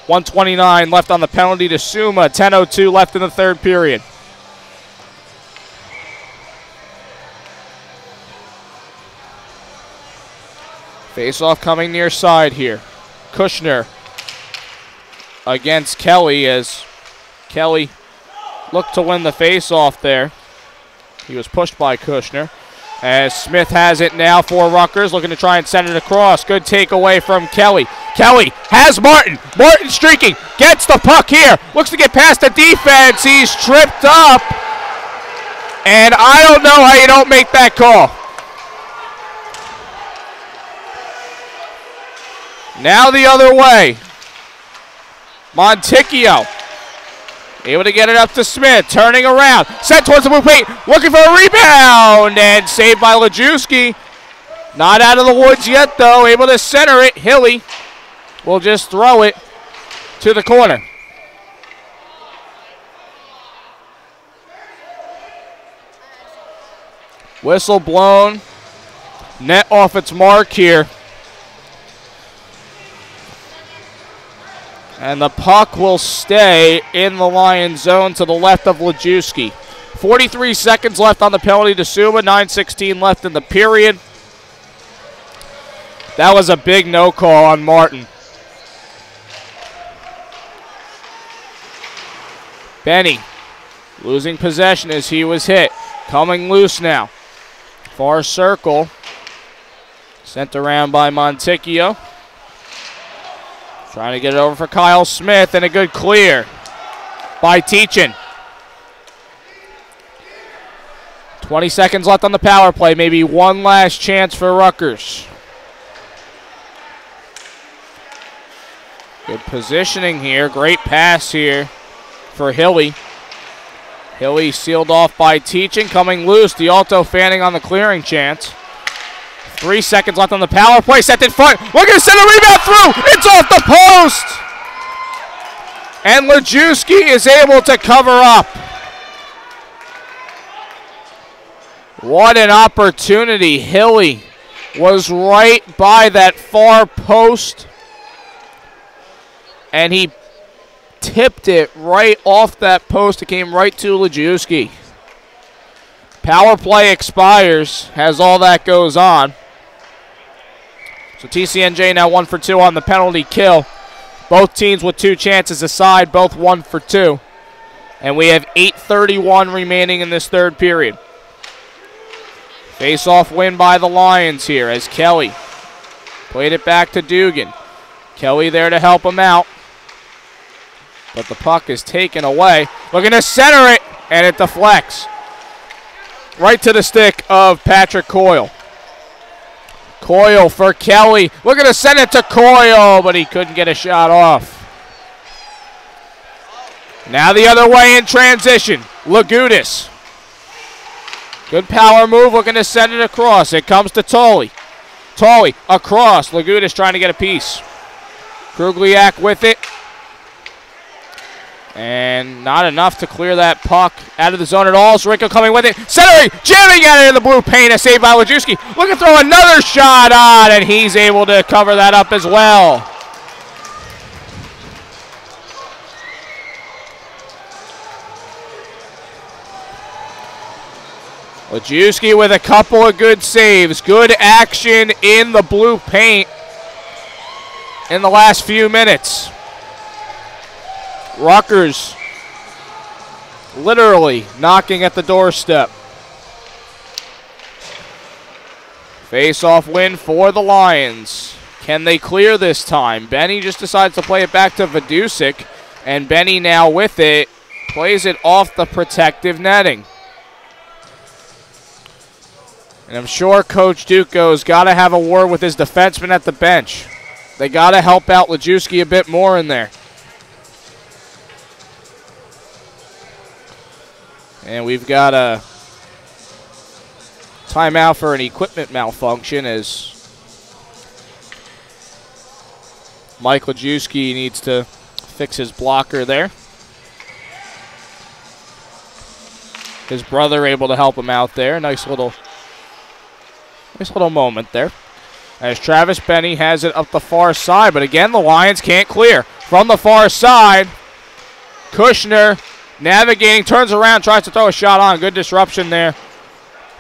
1:29 left on the penalty to Suma. 10:02 left in the third period. Face-off coming near side here. Kushner against Kelly as Kelly looked to win the face-off there. He was pushed by Kushner. As Smith has it now for Rutgers, looking to try and send it across. Good takeaway from Kelly. Kelly has Martin. Martin streaking. Gets the puck here. Looks to get past the defense. He's tripped up. And I don't know how you don't make that call. Now the other way. Monticchio able to get it up to Smith, turning around, set towards the blue paint, looking for a rebound, and saved by Lejewski. Not out of the woods yet, though, able to center it. Hilly will just throw it to the corner. Whistle blown, net off its mark here. And the puck will stay in the Lions zone to the left of Lejewski. 43 seconds left on the penalty to Suma. 9:16 left in the period. That was a big no call on Martin. Benny losing possession as he was hit. Coming loose now. Far circle. Sent around by Monticchio. Trying to get it over for Kyle Smith, and a good clear by Teachin. 20 seconds left on the power play. Maybe one last chance for Rutgers. Good positioning here. Great pass here for Hilly. Hilly sealed off by Teachin. Coming loose. D'Alto fanning on the clearing chance. 3 seconds left on the power play. Set in front. We're going to send a rebound through. It's off the post. And Lejewski is able to cover up. What an opportunity. Hilly was right by that far post. And he tipped it right off that post. It came right to Lejewski. Power play expires as all that goes on. So TCNJ now 1 for 2 on the penalty kill. Both teams with 2 chances aside, both 1 for 2. And we have 8:31 remaining in this third period. Face-off win by the Lions here as Kelly played it back to Dugan. Kelly there to help him out. But the puck is taken away. Looking to center it, and it deflects. Right to the stick of Patrick Coyle. Coyle for Kelly. Looking to send it to Coyle, but he couldn't get a shot off. Now the other way in transition. Lagudis. Good power move, looking to send it across. It comes to Tolley. Tolley across. Lagudis trying to get a piece. Krugliak with it. And not enough to clear that puck out of the zone at all. Zrinko coming with it. Centering, jamming at it in the blue paint. A save by Lajewski. Looking to throw another shot on, and he's able to cover that up as well. Lajewski with a couple of good saves. Good action in the blue paint in the last few minutes. Rutgers literally knocking at the doorstep. Face-off win for the Lions. Can they clear this time? Benny just decides to play it back to Vidusik, and Benny now with it plays it off the protective netting. And I'm sure Coach Duco's got to have a word with his defenseman at the bench. They got to help out Lajewski a bit more in there. And we've got a timeout for an equipment malfunction as Mike Lajewski needs to fix his blocker there. His brother able to help him out there. Nice little moment there. As Travis Benny has it up the far side, but again the Lions can't clear. From the far side, Kushner navigating, turns around, tries to throw a shot on. Good disruption there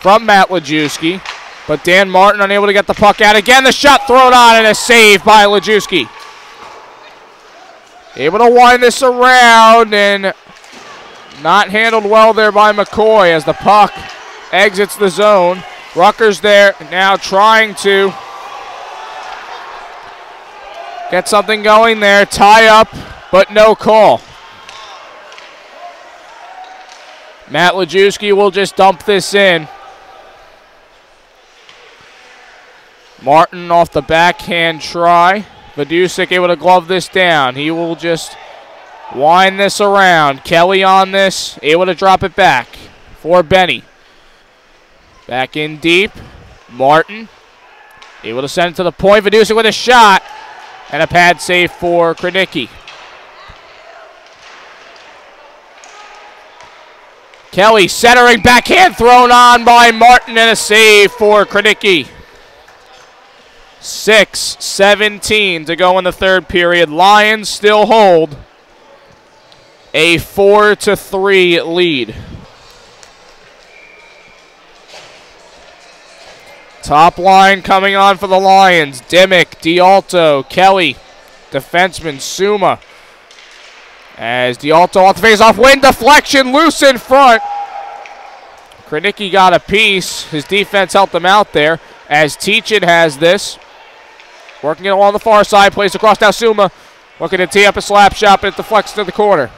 from Matt Lajewski. But Dan Martin unable to get the puck out. Again, the shot thrown on and a save by Lajewski. Able to wind this around and not handled well there by McCoy as the puck exits the zone. Rutgers there now trying to get something going there. Tie up, but no call. Matt Lajewski will just dump this in. Martin off the backhand try. Vidusik able to glove this down. He will just wind this around. Kelly on this, able to drop it back for Benny. Back in deep. Martin able to send it to the point. Vidusik with a shot and a pad save for Kranicki. Kelly centering, backhand thrown on by Martin and a save for Kranicki. 6:17 to go in the third period. Lions still hold a 4-3 lead. Top line coming on for the Lions. Dimmick, Dialto, Kelly, defenseman Suma. As Dialto off the face-off, win deflection, loose in front. Kranicki got a piece. His defense helped him out there. As Teachin has this. Working it along the far side, plays across now Suma. Looking to tee up a slap shot, but it deflects to the corner.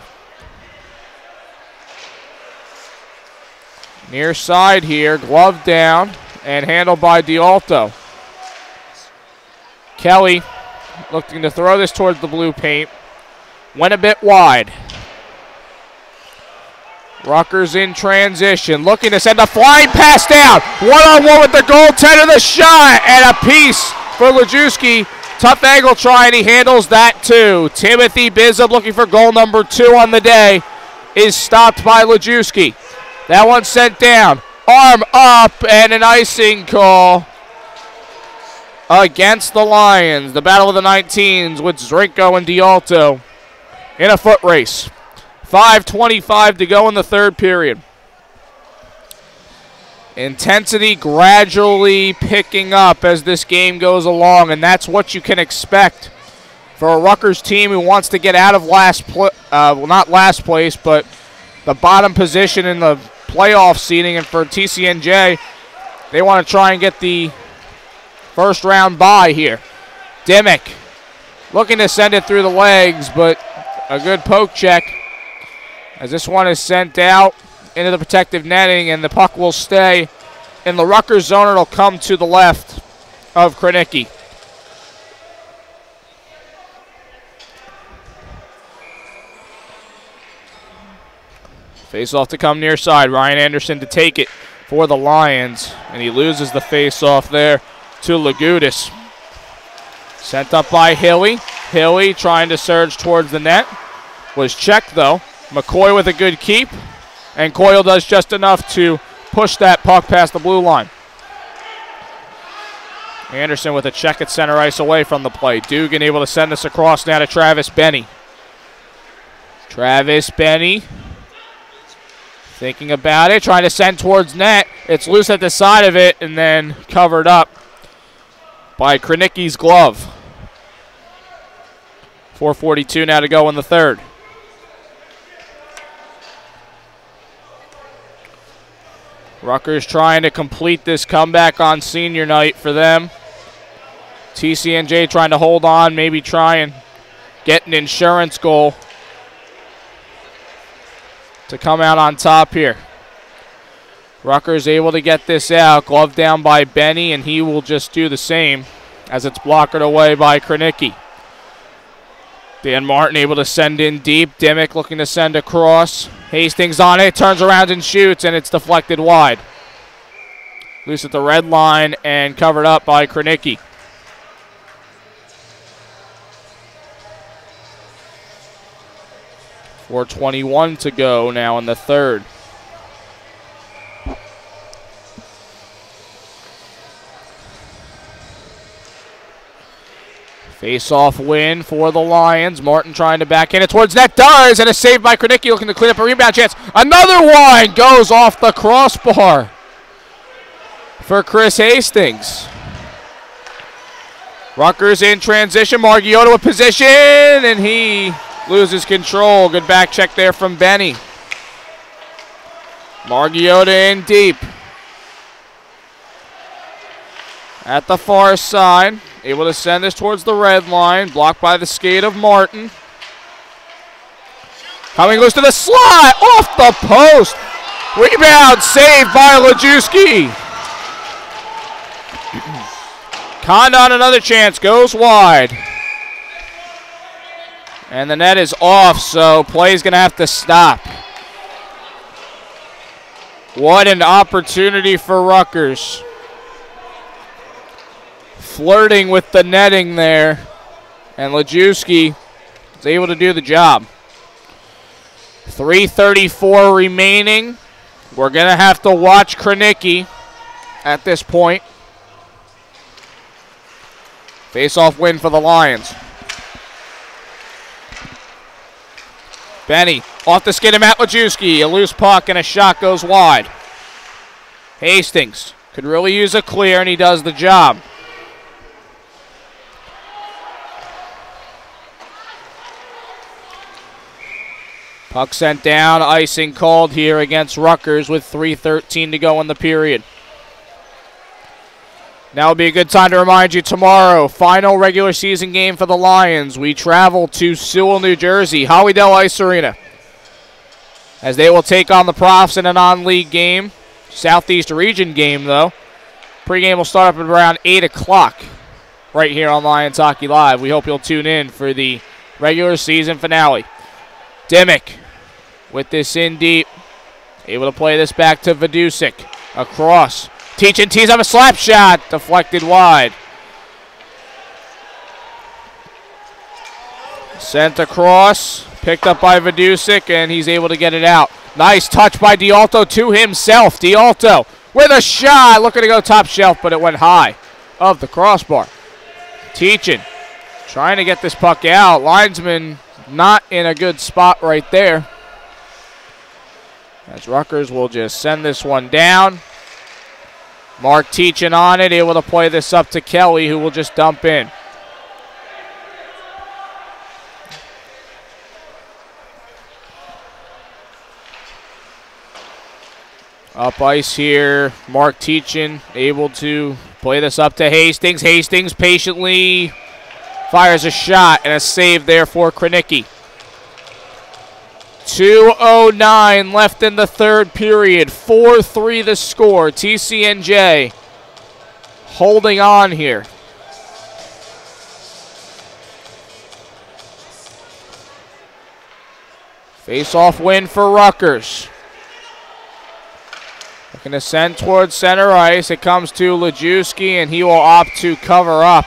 Near side here, glove down, and handled by Dialto. Kelly looking to throw this towards the blue paint. Went a bit wide. Rutgers in transition, looking to send a flying pass down. One-on-one with the goaltender, the shot, and a piece for Lajewski. Tough angle try, and he handles that too. Timothy Bizzub looking for goal number 2 on the day is stopped by Lajewski. That one sent down. Arm up, and an icing call against the Lions. The battle of the 19s with Zrinko and Dialto in a foot race. 5:25 to go in the third period. Intensity gradually picking up as this game goes along, and that's what you can expect for a Rutgers team who wants to get out of not last place, but the bottom position in the playoff seeding. And for TCNJ, they want to try and get the first round bye here. Dimmick looking to send it through the legs, but a good poke check as this one is sent out into the protective netting, and the puck will stay in the Rutgers zone. It'll come to the left of Kranicki. Face-off to come near side. Ryan Anderson to take it for the Lions, and he loses the face-off there to Lagudis. Sent up by Hilly. Hilly trying to surge towards the net. Was checked, though. McCoy with a good keep, and Coyle does just enough to push that puck past the blue line. Anderson with a check at center ice away from the play. Dugan able to send this across now to Travis Benny. Travis Benny thinking about it, trying to send towards net. It's loose at the side of it and then covered up by Krenicki's glove. 4:42 now to go in the third. Rutgers trying to complete this comeback on senior night for them. TCNJ trying to hold on, maybe try and get an insurance goal to come out on top here. Rutgers able to get this out. Glove down by Benny, and he will just do the same as it's blocked away by Krenicki. Dan Martin able to send in deep. Dimmick looking to send across. Hastings on it, turns around and shoots, and it's deflected wide. Loose at the red line and covered up by Krenicki. .421 to go now in the third. Face-off win for the Lions. Martin trying to backhand it towards net. Does, and a save by Krenicki looking to clean up a rebound chance. Another one goes off the crossbar for Chris Hastings. Rutgers in transition. Margiotta with position, and he loses control. Good back check there from Benny. Margiotta in deep. At the far side. Able to send this towards the red line. Blocked by the skate of Martin. Coming loose to the slot. Off the post. Rebound saved by Lajewski. Condon another chance. Goes wide. And the net is off, so play's going to have to stop. What an opportunity for Rutgers. Flirting with the netting there, and Lajewski is able to do the job. 3:34 remaining. We're going to have to watch Krenicki at this point. Face-off win for the Lions. Benny off the skid of Matt Lajewski. A loose puck and a shot goes wide. Hastings could really use a clear, and he does the job. Puck sent down, icing called here against Rutgers with 3:13 to go in the period. Now would be a good time to remind you tomorrow, final regular season game for the Lions. We travel to Sewell, New Jersey, Hollydale Ice Arena, as they will take on the Profs in a non-league game. Southeast region game, though. Pre-game will start up at around 8 o'clock right here on Lions Hockey Live. We hope you'll tune in for the regular season finale. Dimmick with this in deep. Able to play this back to Vidusik. Across. Teachin tees up a slap shot. Deflected wide. Sent across. Picked up by Vidusik, and he's able to get it out. Nice touch by D'Alto to himself. D'Alto with a shot. Looking to go top shelf, but it went high of the crossbar. Teachin trying to get this puck out. Linesman not in a good spot right there. As Rutgers will just send this one down. Mark Teachin on it, able to play this up to Kelly, who will just dump in. Up ice here, Mark Teachin able to play this up to Hastings. Hastings patiently fires a shot, and a save there for Krenicki. 2:09 left in the third period. 4-3 the score. TCNJ holding on here. Face-off win for Rutgers. Looking to send towards center ice. It comes to Lajewski, and he will opt to cover up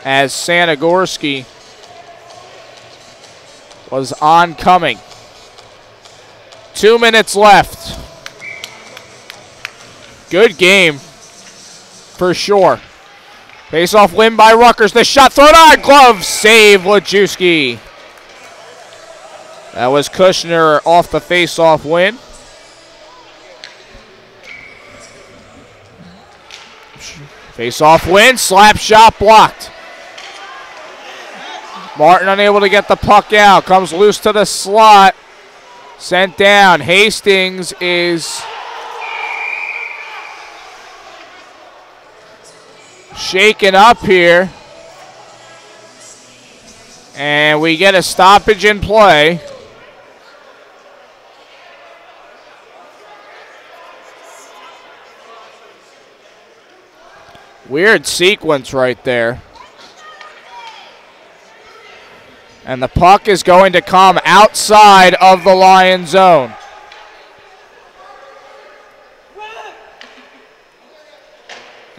as Sanagorski was oncoming. 2 minutes left. Good game, for sure. Face-off win by Rutgers. The shot thrown on. Glove save, Lajewski. That was Kushner off the face-off win. Face-off win. Slap shot blocked. Martin unable to get the puck out. Comes loose to the slot. Sent down. Hastings is shaken up here. And we get a stoppage in play. Weird sequence right there. And the puck is going to come outside of the Lion zone.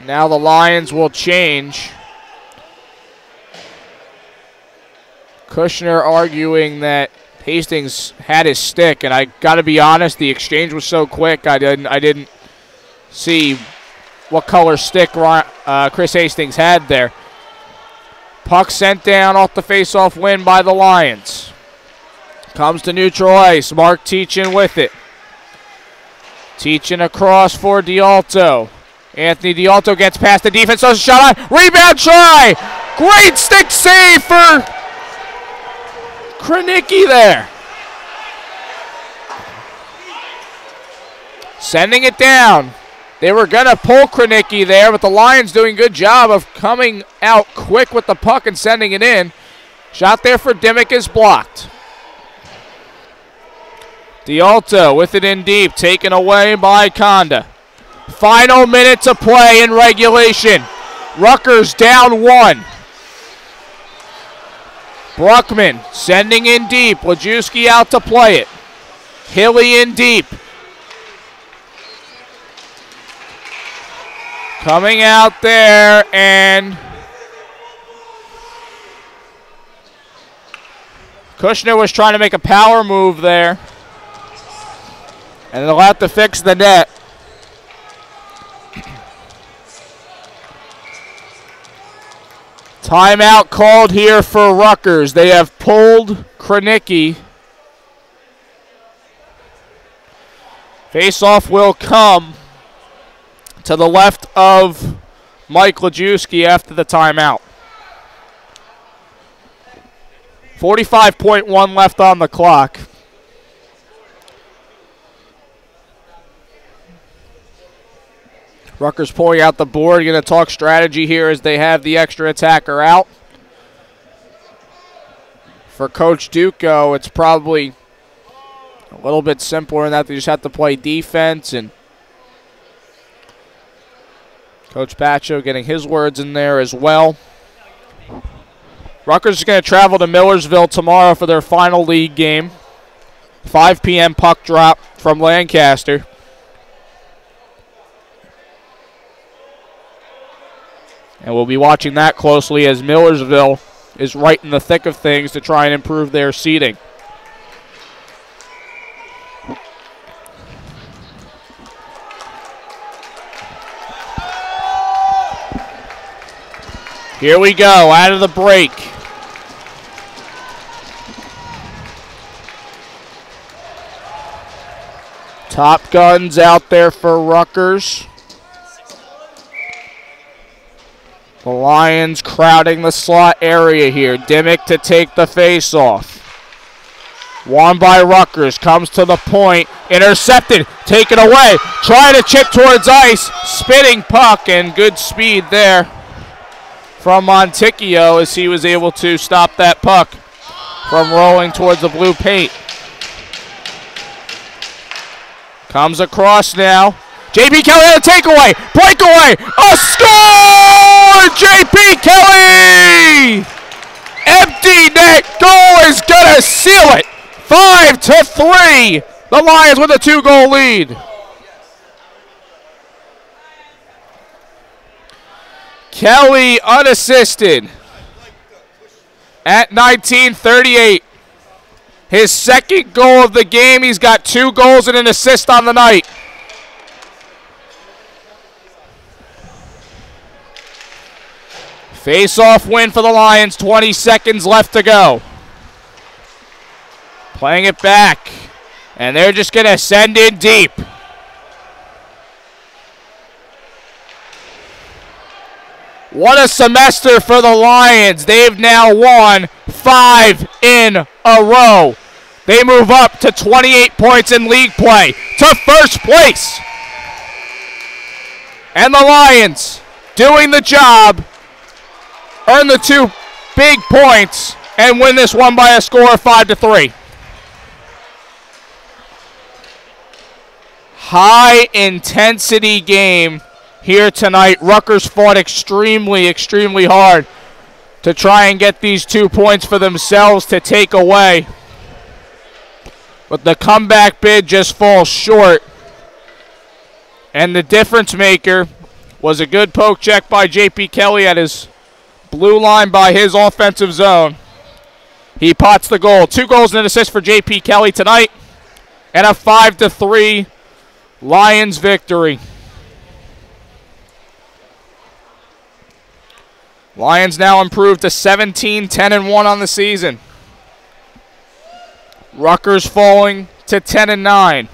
Now the Lions will change. Kushner arguing that Hastings had his stick, and I got to be honest, the exchange was so quick, I didn't see what color stick Chris Hastings had there. Puck sent down off the face-off win by the Lions. Comes to neutral ice. Mark Teachin with it. Teachin across for D'Alto. Anthony D'Alto gets past the defense. So shot on. Rebound try. Great stick save for Kranicki there. Sending it down. They were going to pull Kranicki there, but the Lions doing a good job of coming out quick with the puck and sending it in. Shot there for Dimmick is blocked. D'Alto with it in deep, taken away by Conda. Final minute to play in regulation. Rutgers down 1. Bruckman sending in deep. Lajewski out to play it. Hilly in deep. Coming out there, and Kushner was trying to make a power move there. And they'll have to fix the net. Timeout called here for Rutgers. They have pulled Kranicki. Face-off will come to the left of Mike Lajewski after the timeout. 45.1 left on the clock. Rutgers pulling out the board. Going to talk strategy here as they have the extra attacker out. For Coach Duco, it's probably a little bit simpler in that they just have to play defense, and Coach Bacho getting his words in there as well. Rutgers is going to travel to Millersville tomorrow for their final league game. 5 p.m. puck drop from Lancaster. And we'll be watching that closely as Millersville is right in the thick of things to try and improve their seeding. Here we go, out of the break. Top guns out there for Rutgers. The Lions crowding the slot area here. Dimmick to take the face-off. Won by Rutgers, comes to the point, intercepted, taken away, trying to chip towards ice, spinning puck, and good speed there from Monticchio as he was able to stop that puck from rolling towards the blue paint. Comes across now. J.P. Kelly on a takeaway, breakaway, a score! J.P. Kelly! Empty net goal is gonna seal it. 5-3. The Lions with a 2-goal lead. Kelly unassisted at 19:38. His second goal of the game. He's got 2 goals and an assist on the night. Face-off win for the Lions. 20 seconds left to go. Playing it back. And they're just going to send in deep. What a semester for the Lions. They've now won 5 in a row. They move up to 28 points in league play, to first place. And the Lions doing the job, earn the 2 big points, and win this one by a score of 5-3. High intensity game here tonight. Rutgers fought extremely, extremely hard to try and get these 2 points for themselves to take away. But the comeback bid just falls short. And the difference maker was a good poke check by J.P. Kelly at his blue line by his offensive zone. He pots the goal. 2 goals and an assist for J.P. Kelly tonight. And a 5-3 Lions victory. Lions now improved to 17-10-1 on the season. Rutgers falling to 10-9.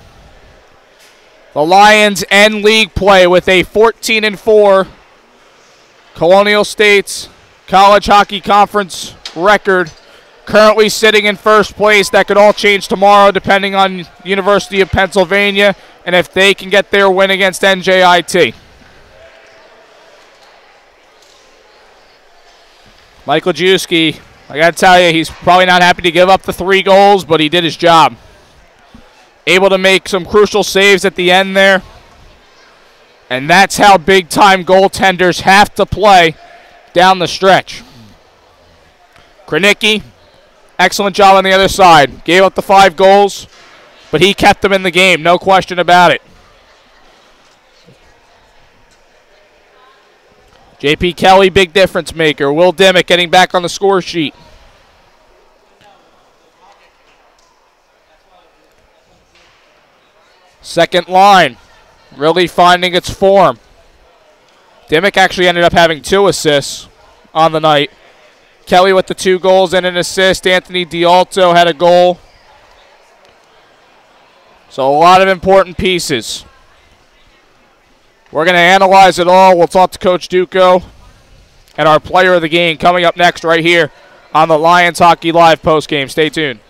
The Lions end league play with a 14-4 Colonial States College Hockey Conference record, currently sitting in first place. That could all change tomorrow depending on University of Pennsylvania and if they can get their win against NJIT. Michael Juski, I got to tell you, he's probably not happy to give up the 3 goals, but he did his job. Able to make some crucial saves at the end there. And that's how big-time goaltenders have to play down the stretch. Kranicki, excellent job on the other side. Gave up the 5 goals, but he kept them in the game, no question about it. J.P. Kelly, big difference maker. Will Dimmick getting back on the score sheet. Second line, really finding its form. Dimmick actually ended up having 2 assists on the night. Kelly with the 2 goals and an assist. Anthony Dialto had a goal. So a lot of important pieces. We're going to analyze it all. We'll talk to Coach Duco and our player of the game coming up next right here on the Lions Hockey Live postgame. Stay tuned.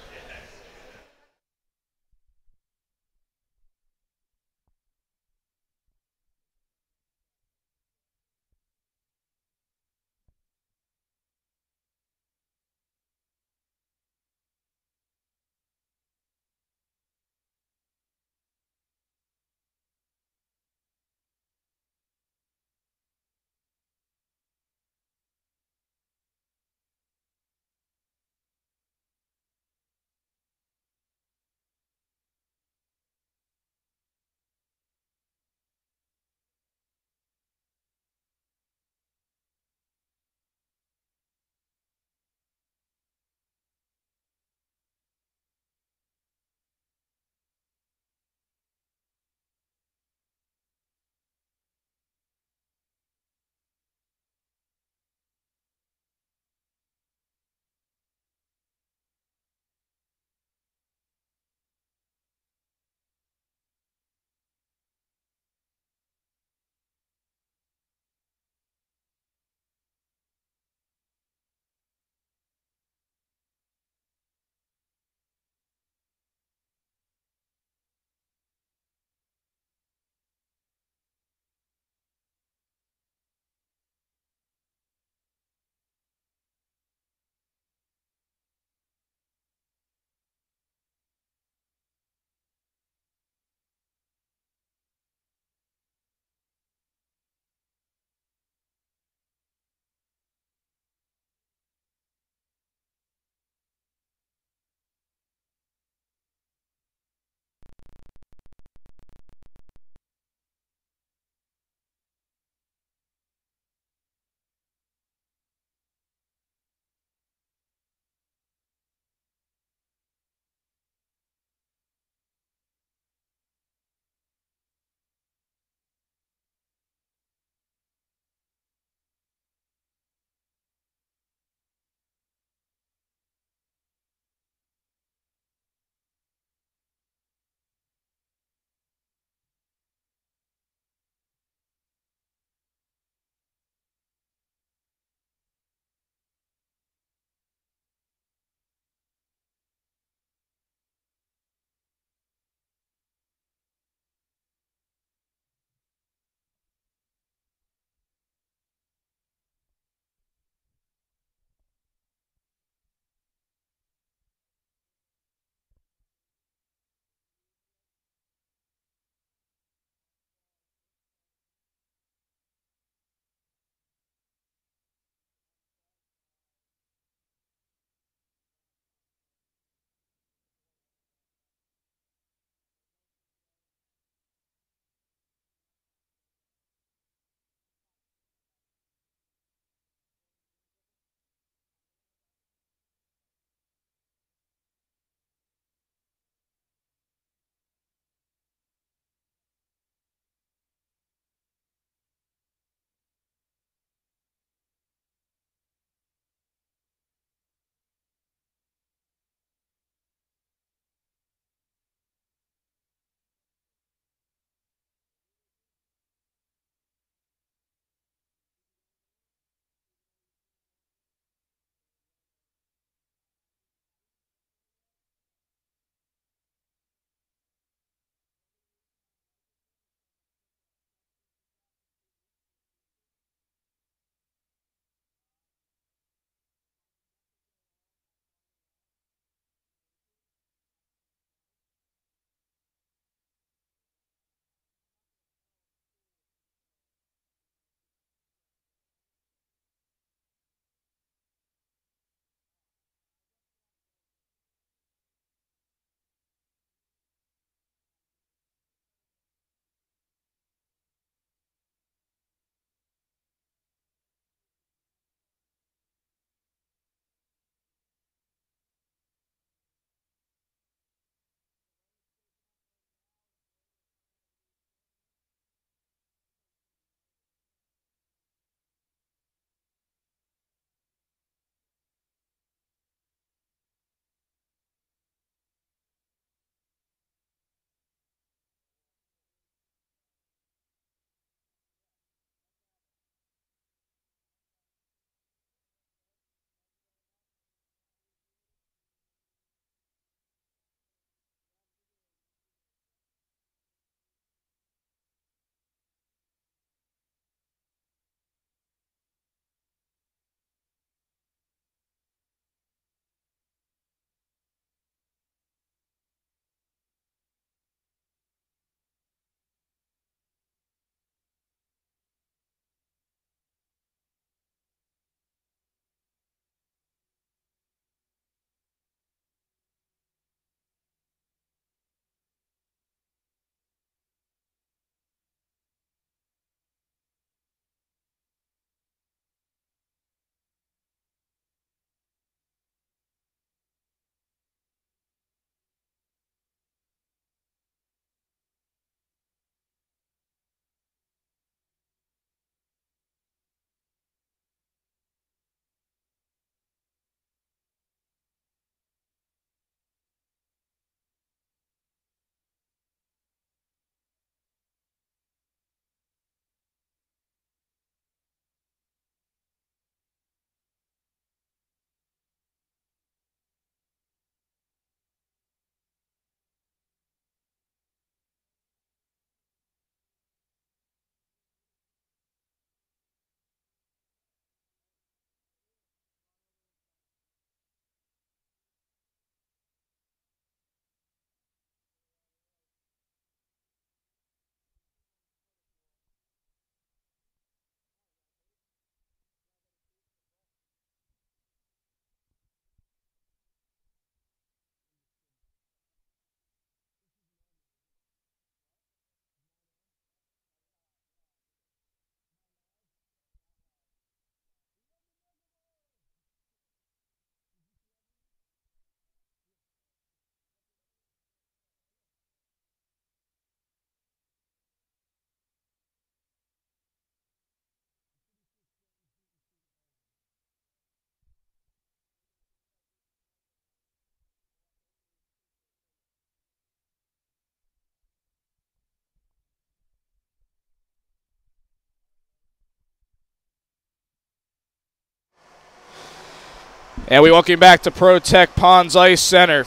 And we welcome you back to Pro Tech Ponds Ice Center,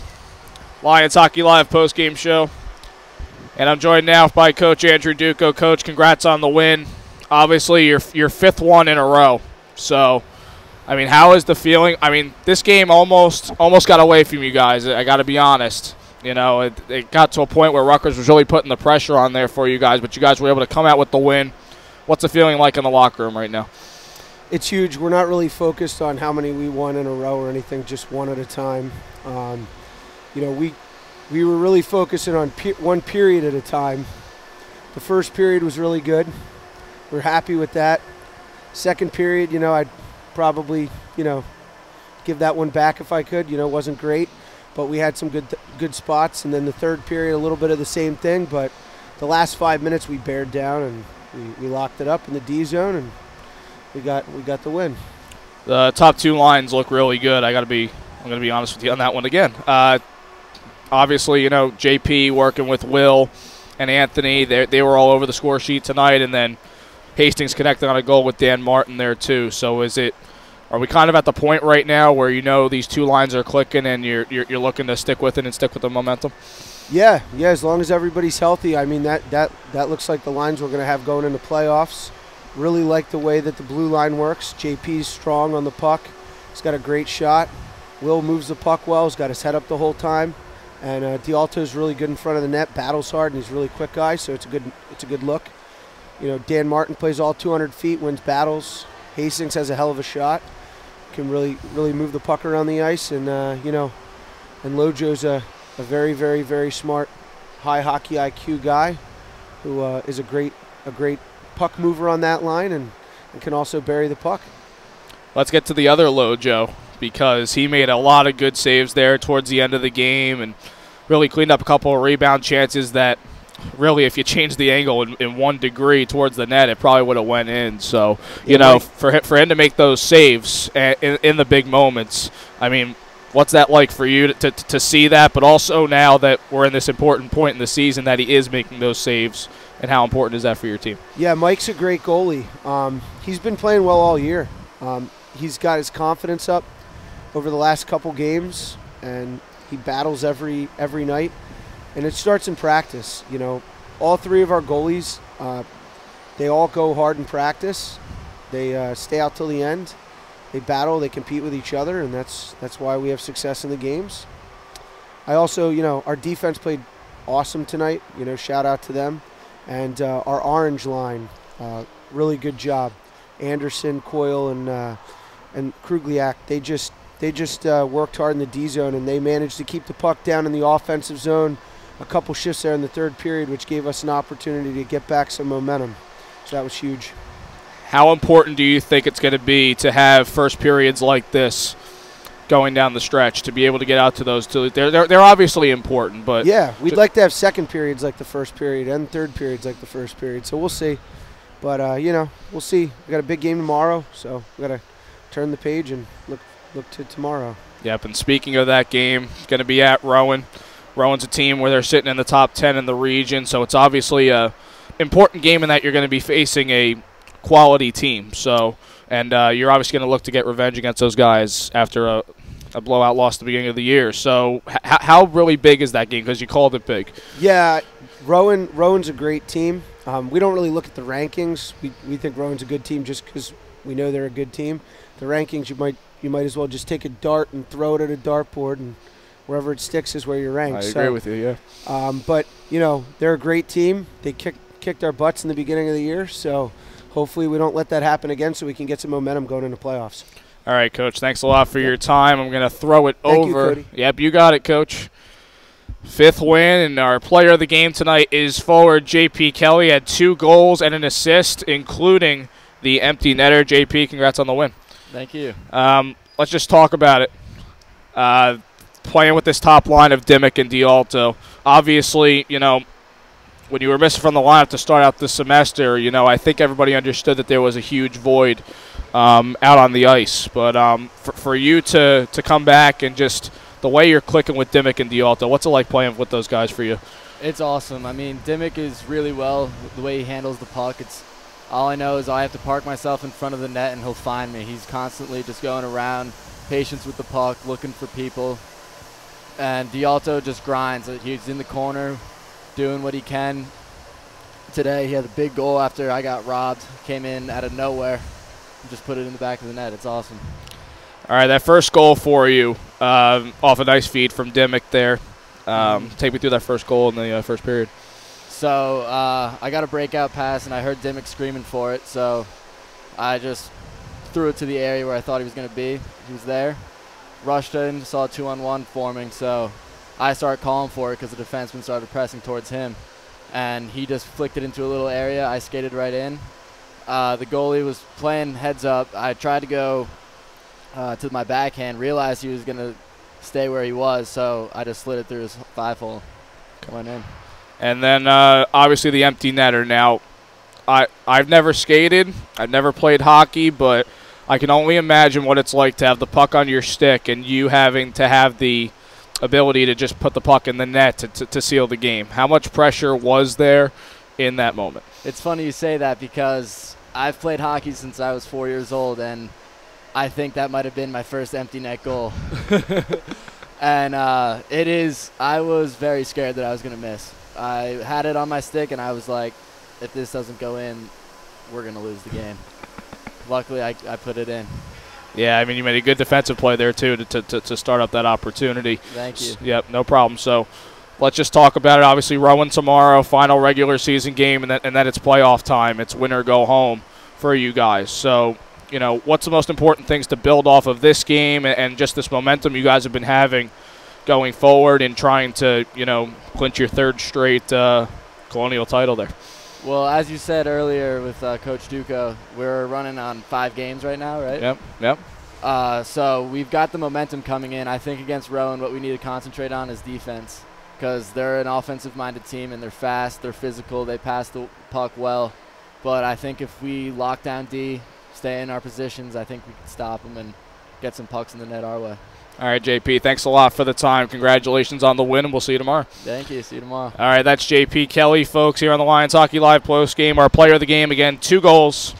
Lions Hockey Live postgame show. And I'm joined now by Coach Andrew Duco. Coach, congrats on the win. Obviously, your fifth one in a row. So, I mean, how is the feeling? I mean, this game almost got away from you guys. I got to be honest. You know, it got to a point where Rutgers was really putting the pressure on there for you guys, but you guys were able to come out with the win. What's the feeling like in the locker room right now? It's huge. We're not really focused on how many we won in a row or anything, just one at a time. You know, we were really focusing on one period at a time. The first period was really good. We're happy with that. Second period, you know, I'd probably, you know, give that one back if I could. You know, it wasn't great, but we had some good spots. And then the third period, a little bit of the same thing, but the last 5 minutes we bared down and we locked it up in the D zone, and we got the win. The top two lines look really good. I'm gonna be honest with you on that one again. Obviously, you know, JP working with Will and Anthony, they were all over the score sheet tonight, and then Hastings connected on a goal with Dan Martin there too. So are we kind of at the point right now where you know these two lines are clicking and you're looking to stick with it and stick with the momentum? Yeah. As long as everybody's healthy, I mean that looks like the lines we're gonna have going into playoffs. Really like the way that the blue line works. JP's strong on the puck. He's got a great shot. Will moves the puck well. He's got his head up the whole time. And D'Alto's really good in front of the net. Battles hard, and he's a really quick guy, so it's a good look. You know, Dan Martin plays all 200 feet, wins battles. Hastings has a hell of a shot. Can really move the puck around the ice. And, you know, and Lojo's a very, very, very smart, high hockey IQ guy who is a great puck mover on that line and can also bury the puck. Let's get to the other Lojo, because he made a lot of good saves there towards the end of the game and really cleaned up a couple of rebound chances that really, if you change the angle in 1 degree towards the net, it probably would have went in. So, you know, for him to make those saves in the big moments, I mean, what's that like for you to see that, but also now that we're in this important point in the season that he is making those saves, and how important is that for your team? Yeah, Mike's a great goalie. He's been playing well all year. He's got his confidence up over the last couple games, and he battles every night. And it starts in practice. You know, all three of our goalies, they all go hard in practice. They stay out till the end. They battle. They compete with each other, and that's why we have success in the games. I also, you know, our defense played awesome tonight. You know, shout out to them. And our orange line, really good job. Anderson, Coyle, and Krugliak, they just worked hard in the D zone, and they managed to keep the puck down in the offensive zone a couple shifts there in the third period, which gave us an opportunity to get back some momentum. So that was huge. How important do you think it's going to be to have first periods like this going down the stretch, to be able to get out to those two? They're obviously important, but yeah, we'd like to have second periods like the first period and third periods like the first period. So we'll see. But you know, we'll see. We got a big game tomorrow, so we got to turn the page and look to tomorrow. Yep. And speaking of that game, it's going to be at Rowan. Rowan's a team where they're sitting in the top 10 in the region, so it's obviously a important game in that you're going to be facing a quality team. So, and you're obviously going to look to get revenge against those guys after a blowout loss at the beginning of the year. So how really big is that game? Because you called it big. Yeah, Rowan's a great team. We don't really look at the rankings. We think Rowan's a good team just because we know they're a good team. The rankings, you might as well just take a dart and throw it at a dartboard, and wherever it sticks is where you're ranked. I agree with you, yeah. But, you know, they're a great team. They kicked our butts in the beginning of the year, so hopefully we don't let that happen again so we can get some momentum going into playoffs. All right, Coach, thanks a lot for your time. I'm going to throw it over. Thank you, Cody. Yep, you got it, Coach. Fifth win, and our player of the game tonight is forward JP Kelly. Had 2 goals and an assist, including the empty netter. JP, congrats on the win. Thank you. Let's just talk about it. Playing with this top line of Dimmick and D'Alto. Obviously, you know, when you were missing from the lineup to start out the semester, you know, I think everybody understood that there was a huge void out on the ice. But for you to come back and just the way you're clicking with Dimmick and D'Alto, what's it like playing with those guys for you? It's awesome. I mean, Dimmick is really well. The way he handles the puck, All I know is I have to park myself in front of the net and he'll find me. He's constantly just going around, patience with the puck, looking for people. And D'Alto just grinds. He's in the corner doing what he can. Today he had a big goal after I got robbed. Came in out of nowhere and just put it in the back of the net. It's awesome. All right, that first goal for you, off a nice feed from Dimmick there. Take me through that first goal in the first period. So I got a breakout pass, and I heard Dimmick screaming for it, so I just threw it to the area where I thought he was going to be. He was there. Rushed in, saw a 2-on-1 forming, so I started calling for it because the defenseman started pressing towards him, and he just flicked it into a little area. I skated right in. The goalie was playing heads up. I tried to go to my backhand, realized he was going to stay where he was, so I just slid it through his 5-hole. Went in. And then obviously the empty netter. Now, I've never skated, I've never played hockey, but I can only imagine what it's like to have the puck on your stick and you having to have the ability to just put the puck in the net to seal the game. How much pressure was there in that moment? It's funny you say that because I've played hockey since I was 4 years old, and I think that might have been my first empty net goal. And I was very scared that I was going to miss. I had it on my stick, and I was like, if this doesn't go in, we're going to lose the game. Luckily, I put it in. Yeah, I mean, you made a good defensive play there, too, to start up that opportunity. Thank you. Yep, no problem. So let's just talk about it. Obviously, Rowan tomorrow, final regular season game, and then it's playoff time. It's win or go home for you guys. So, you know, what's the most important things to build off of this game and just this momentum you guys have been having going forward and trying to, you know, clinch your third straight Colonial title there? Well, as you said earlier with Coach Duco, we're running on 5 games right now, right? Yep. So we've got the momentum coming in. I think against Rowan, what we need to concentrate on is defense because they're an offensive-minded team, and they're fast, they're physical, they pass the puck well. But I think if we lock down D, stay in our positions, I think we can stop them and get some pucks in the net our way. All right, JP, thanks a lot for the time. Congratulations on the win, and we'll see you tomorrow. Thank you. See you tomorrow. All right, that's JP Kelly, folks, here on the Lions Hockey Live post game. Our player of the game, again, 2 goals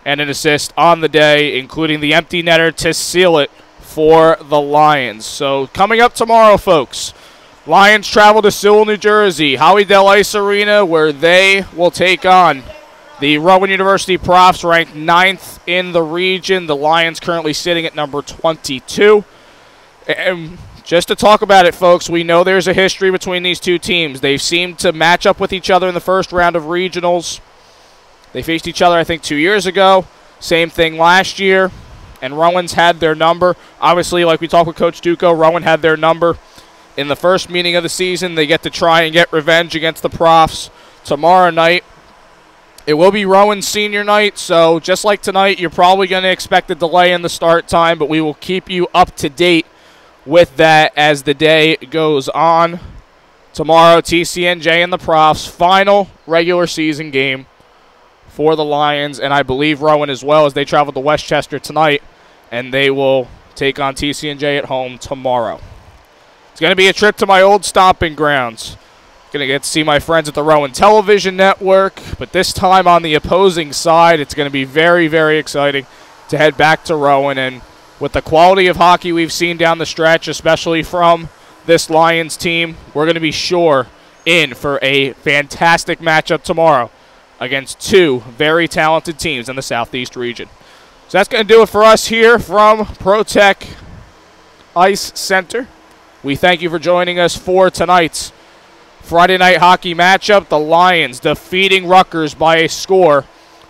and an assist on the day, including the empty netter to seal it for the Lions. So coming up tomorrow, folks, Lions travel to Sewell, New Jersey, Howie Dell Ice Arena, where they will take on the Rowan University Profs, ranked 9th in the region. The Lions currently sitting at number 22. And just to talk about it, folks, we know there's a history between these two teams. They've seemed to match up with each other in the first round of regionals. They faced each other, I think, 2 years ago. Same thing last year. And Rowan's had their number. Obviously, like we talked with Coach Duco, Rowan had their number in the first meeting of the season. They get to try and get revenge against the Profs tomorrow night. It will be Rowan's senior night, so just like tonight, you're probably going to expect a delay in the start time, but we will keep you up to date with that as the day goes on. Tomorrow, TCNJ and the Profs, final regular season game for the Lions, and I believe Rowan as well, as they travel to Westchester tonight, and they will take on TCNJ at home tomorrow. It's going to be a trip to my old stomping grounds. Going to get to see my friends at the Rowan Television Network, but this time on the opposing side, it's going to be very, very exciting to head back to Rowan. And with the quality of hockey we've seen down the stretch, especially from this Lions team, we're going to be sure in for a fantastic matchup tomorrow against 2 very talented teams in the Southeast region. So that's going to do it for us here from ProTech Ice Center. We thank you for joining us for tonight's Friday night hockey matchup. The Lions defeating Rutgers by a score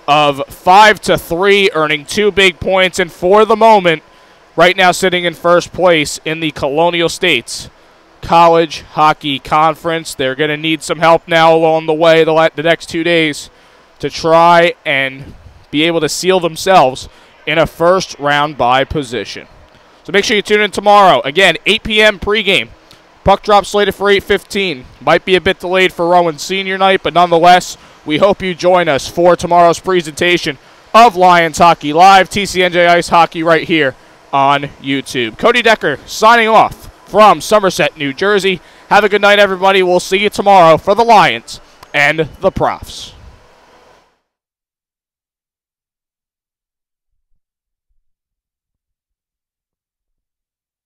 of 5-3, earning 2 big points, and for the moment, right now sitting in first place in the Colonial States College Hockey Conference. They're going to need some help now along the way the next 2 days to try and be able to seal themselves in a first-round bye position. So make sure you tune in tomorrow. Again, 8 p.m. pregame. Puck drop slated for 8:15. Might be a bit delayed for Rowan's senior night, but nonetheless, we hope you join us for tomorrow's presentation of Lions Hockey Live, TCNJ Ice Hockey right here on YouTube. Cody Decker signing off from Somerset, New Jersey. Have a good night, everybody. We'll see you tomorrow for the Lions and the Profs.